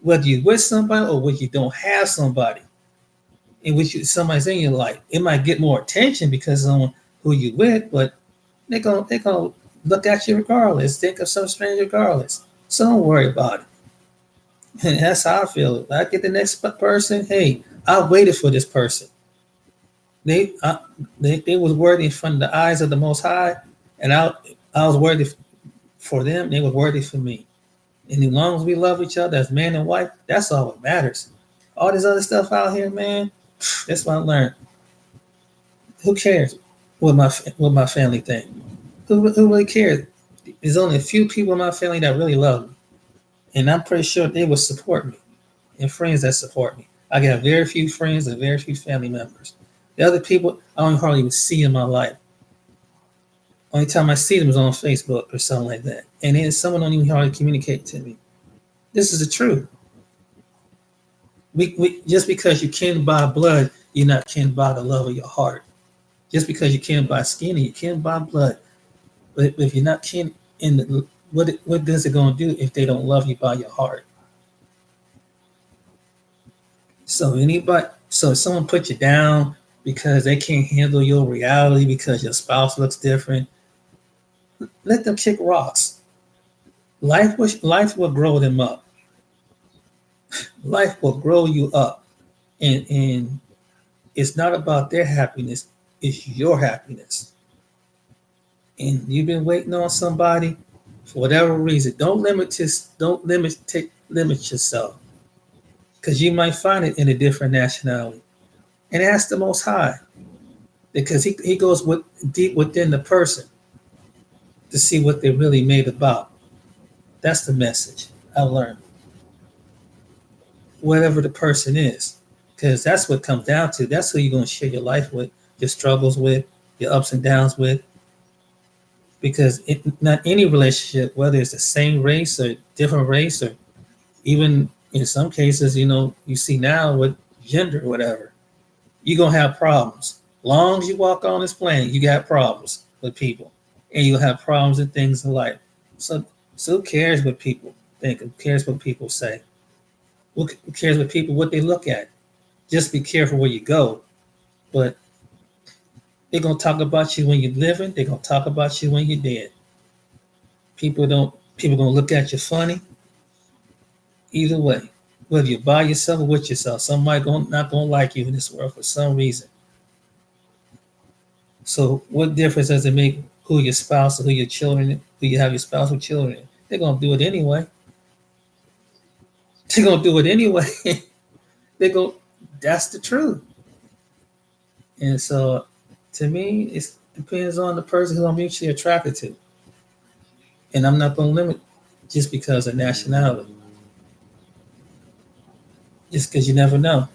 Whether you're with somebody or whether you don't have somebody in which somebody's in your life, it might get more attention because of who you with, but they gonna look at you regardless. Think of some stranger regardless. So don't worry about it. And that's how I feel. If I get the next person, hey, I waited for this person. They, I, they was worthy in front of the eyes of the Most High, and I was worthy for them. They were worthy for me. And as long as we love each other as man and wife, that's all that matters. All this other stuff out here, man, that's what I learned. Who cares what my family think? Who really cares? There's only a few people in my family that really love me, and I'm pretty sure they will support me, and friends that support me. I got very few friends and very few family members. The other people I don't hardly even see in my life. Only time I see them is on Facebook or something like that, and then someone don't even hardly communicate to me. This is the truth. We just because you kin by blood, you're not kin by the love of your heart. Just because you kin by skin, you kin by blood. But if you're not kin in the, what does it going to do if they don't love you by your heart? So if someone put you down because they can't handle your reality because your spouse looks different, let them kick rocks. Life will grow them up. Life will grow you up, and it's not about their happiness; it's your happiness. And you've been waiting on somebody for whatever reason. Don't limit this. Don't limit yourself because you might find it in a different nationality. And ask the Most High because he goes deep within the person to see what they're really made about. That's the message I learned. Whatever the person is, because that's what comes down to. That's who you're going to share your life with, your struggles with, your ups and downs with. Because not any relationship, whether it's the same race or different race, or even in some cases, you see now with gender or whatever, you're going to have problems. Long as you walk on this planet, you got problems with people, and you'll have problems and things in life. So, so who cares what people think? Who cares what people say? Who cares what people what they look at? Just be careful where you go. But they're gonna talk about you when you're living. They're gonna talk about you when you're dead. People gonna look at you funny. Either way, whether you're by yourself or with yourself, somebody not gonna like you in this world for some reason. So what difference does it make who your spouse or who your children, who you have your spouse or children? They're gonna do it anyway. They're gonna do it anyway. they go. That's the truth. And so, to me, it depends on the person who I'm mutually attracted to, and I'm not gonna limit just because of nationality. Just because you never know.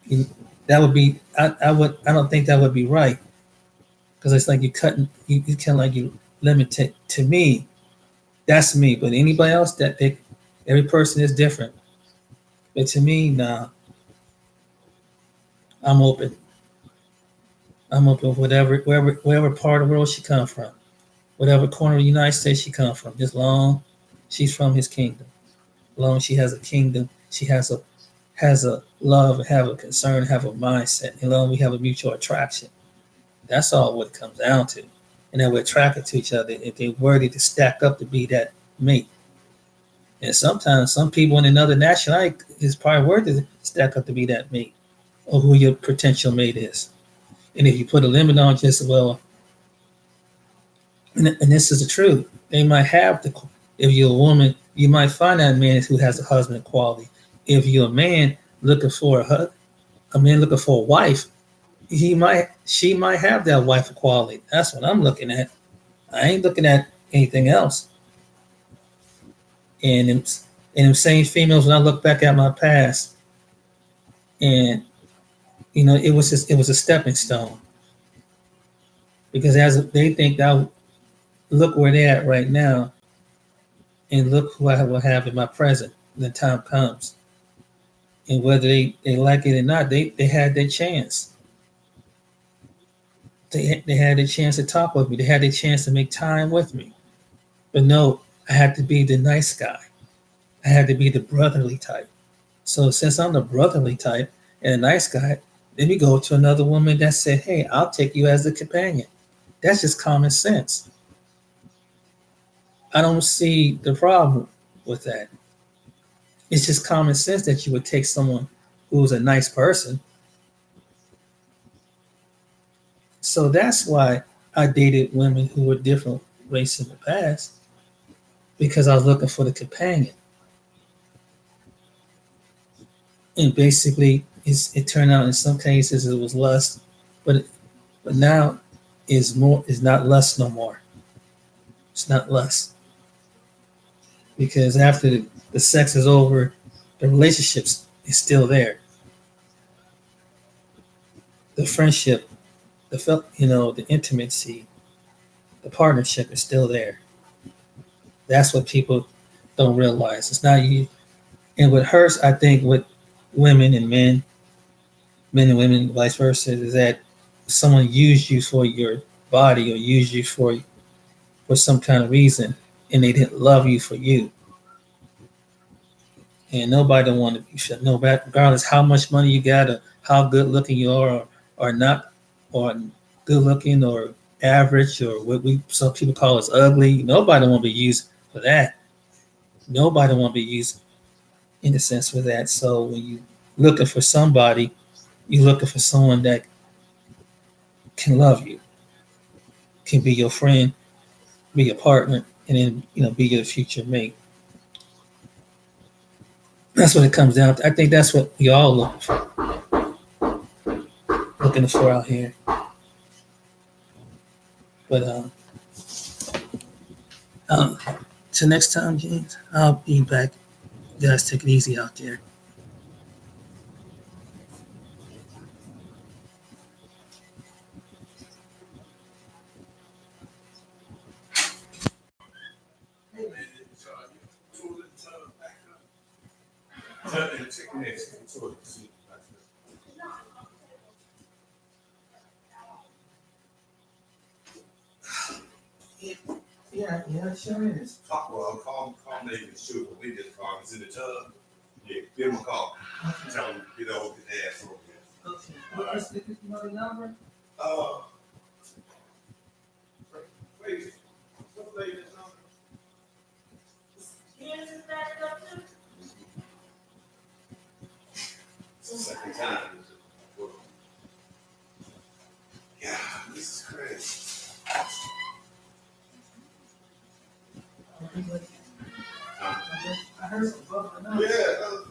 You, that would be. I don't think that would be right because it's like you cutting. You kind of like you limit it to me. That's me. But anybody else every person is different. But to me, nah, I'm open. I'm open with wherever part of the world she come from, whatever corner of the United States she come from. Just long she's from His kingdom, long she has a kingdom, she has a love, have a concern, have a mindset, and long we have a mutual attraction. That's all what it comes down to, and that we're attracted to each other if they're worthy to stack up to be that mate. And sometimes some people in another nationality is probably worthy to stack up to be that mate or who your potential mate is. And if you put a limit on just, well, and this is the truth, they might have if you're a woman, you might find that man who has a husband quality. If you're a man looking for a man looking for a wife, she might have that wife quality. That's what I'm looking at. I ain't looking at anything else. And them same females, when I look back at my past, and it was a stepping stone because as they think that look where they're at right now and look who I will have in my present when the time comes. And whether they like it or not, they had their chance. They had a chance to talk with me. They had a chance to make time with me. But no, I had to be the nice guy. I had to be the brotherly type. So since I'm the brotherly type and a nice guy, then we go to another woman that said, "Hey, I'll take you as a companion." That's just common sense. I don't see the problem with that. It's just common sense that you would take someone who's a nice person. So that's why I dated women who were different race in the past because I was looking for the companion. And basically, it turned out in some cases it was lust, but now is not lust no more. It's not lust because after the sex is over, the relationships is still there. The friendship, the intimacy, the partnership is still there. That's what people don't realize. It's not you. And what hurts, I think, with women and men and women, vice versa, is that someone used you for your body or used you for some kind of reason, and they didn't love you for you. And nobody don't want to be shut. No, regardless how much money you got or how good looking you are or not, or good looking or average or what we some people call us ugly. Nobody want to be used for that. Nobody want to be used in a sense for that. So when you looking for somebody, you're looking for someone that can love you, can be your friend, be your partner, and then be your future mate. That's what it comes down to. I think that's what we all looking for out here. But um, till next time, James, I'll be back. You guys take it easy out there. Yeah, yeah, it sure is. Call Nate and shoot. We just call him. He's in the tub. Yeah, give him a call. Okay. Tell him get over his ass over here. Okay. Well, let's get this money number. Uh, wait. What lady is on? Second time. Yeah, this is crazy. I heard some bubbling up. Yeah.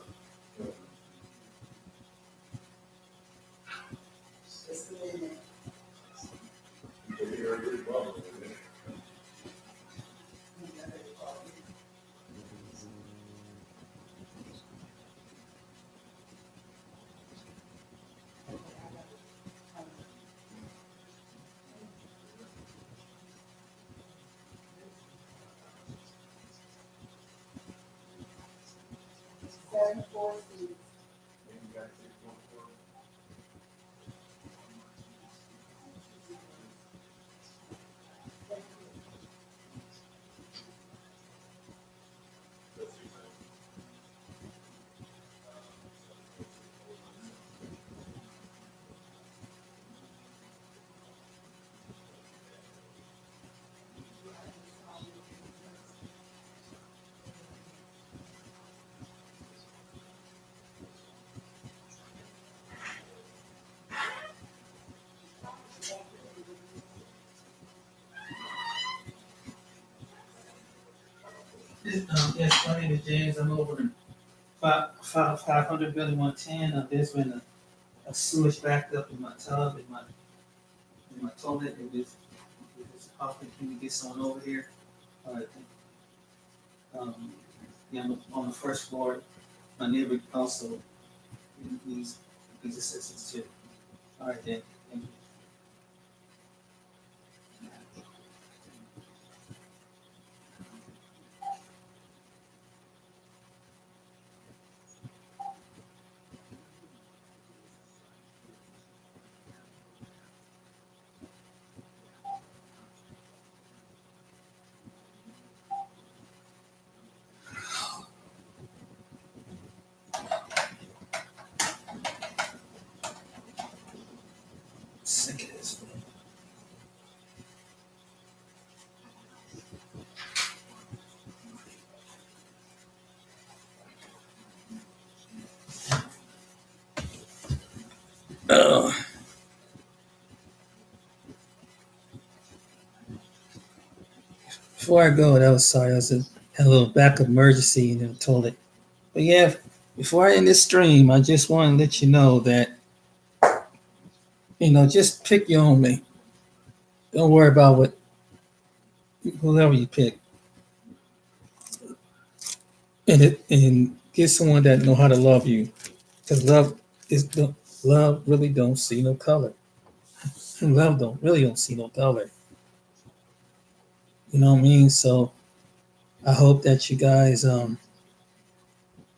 Yes, my name is James. I'm over in 500 Billy 110. There's been a sewage backed up in my tub, in my toilet. It was popping. Can we get someone over here? All right. Um, yeah, I'm on the first floor. My neighbor also needs assistance too. All right, then. Sick of this. Oh. Before I go, that was sorry. I was had a little backup emergency in the toilet. But yeah, before I end this stream, I just want to let you know that just pick your own mate. Don't worry about what whoever you pick, and get someone that know how to love you. Because love really don't see no color. Love don't see no color. You know what I mean? So I hope that you guys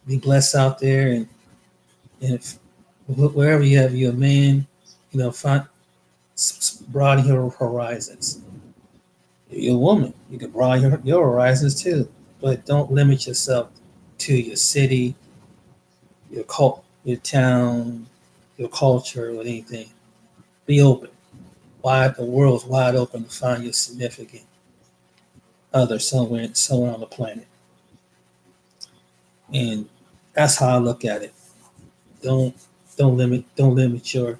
be blessed out there, and if wherever you have your man, find broaden your horizons. You're a woman, you can broaden your horizons too, but don't limit yourself to your city, your town, your culture, or anything. Be open. The world's wide open to find your significant other somewhere on the planet. And that's how I look at it. Don't don't limit your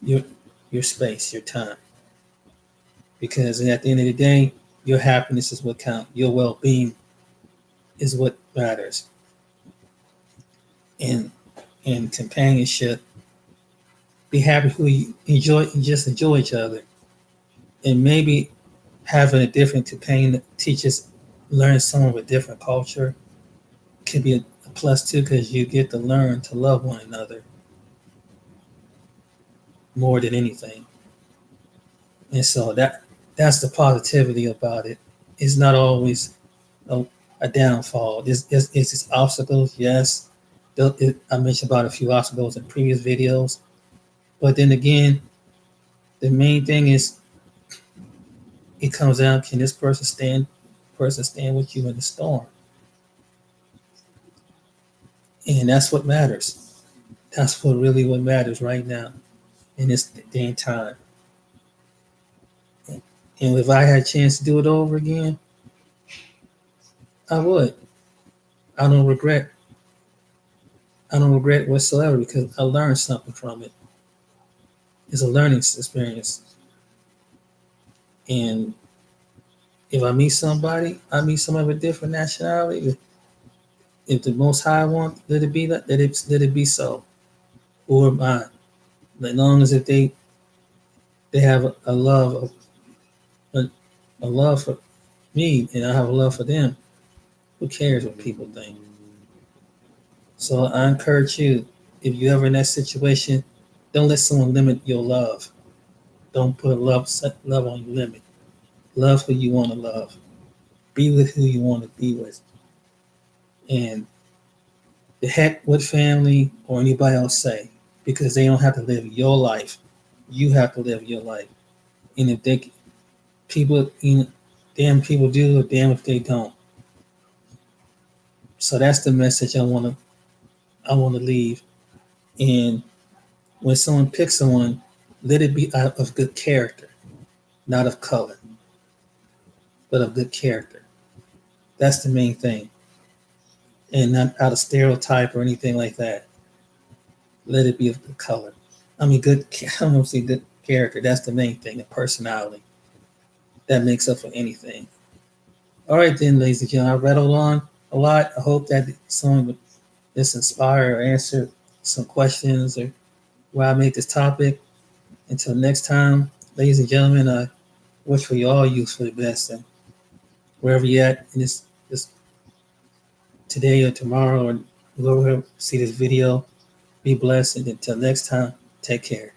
your space, your time. Because at the end of the day, your happiness is what counts. Your well being is what matters. And in companionship, be happy who you enjoy each other. And maybe having a different companion that teaches learn someone with different culture can be a plus too, because you get to learn to love one another more than anything. And so that's the positivity about it. It's not always a downfall. It's just obstacles, yes. I mentioned about a few obstacles in previous videos, but then again, the main thing is it comes down: can this person stand with you in the storm? And that's what matters. That's what matters right now in this day and time. And if I had a chance to do it over again, I would. I don't regret. I don't regret it whatsoever because I learned something from it. It's a learning experience. And if I meet somebody with different nationality. If the Most High want, let it be that, let it be so. Who am I? As long as if they have a love for me, and I have a love for them, who cares what people think? So I encourage you, if you're ever in that situation, don't let someone limit your love. Don't put set love on your limit. Love who you want to love. Be with who you want to be with. And the heck what family or anybody else say, because they don't have to live your life. You have to live your life. And if people, damn people do, or damn if they don't. So that's the message I want to leave. And when someone picks someone, let it be out of good character, not of color, but of good character. That's the main thing. And not out of stereotype or anything like that. Let it be of good color. I mean, I don't want to say good character. That's the main thing, the personality. That makes up for anything. All right, then, ladies and gentlemen, I rattled on a lot. I hope that someone would just inspire or answer some questions or why I made this topic. Until next time, ladies and gentlemen, I wish for you all use for the best. And wherever you're at in this today or tomorrow or whoever see this video, be blessed. And until next time, take care.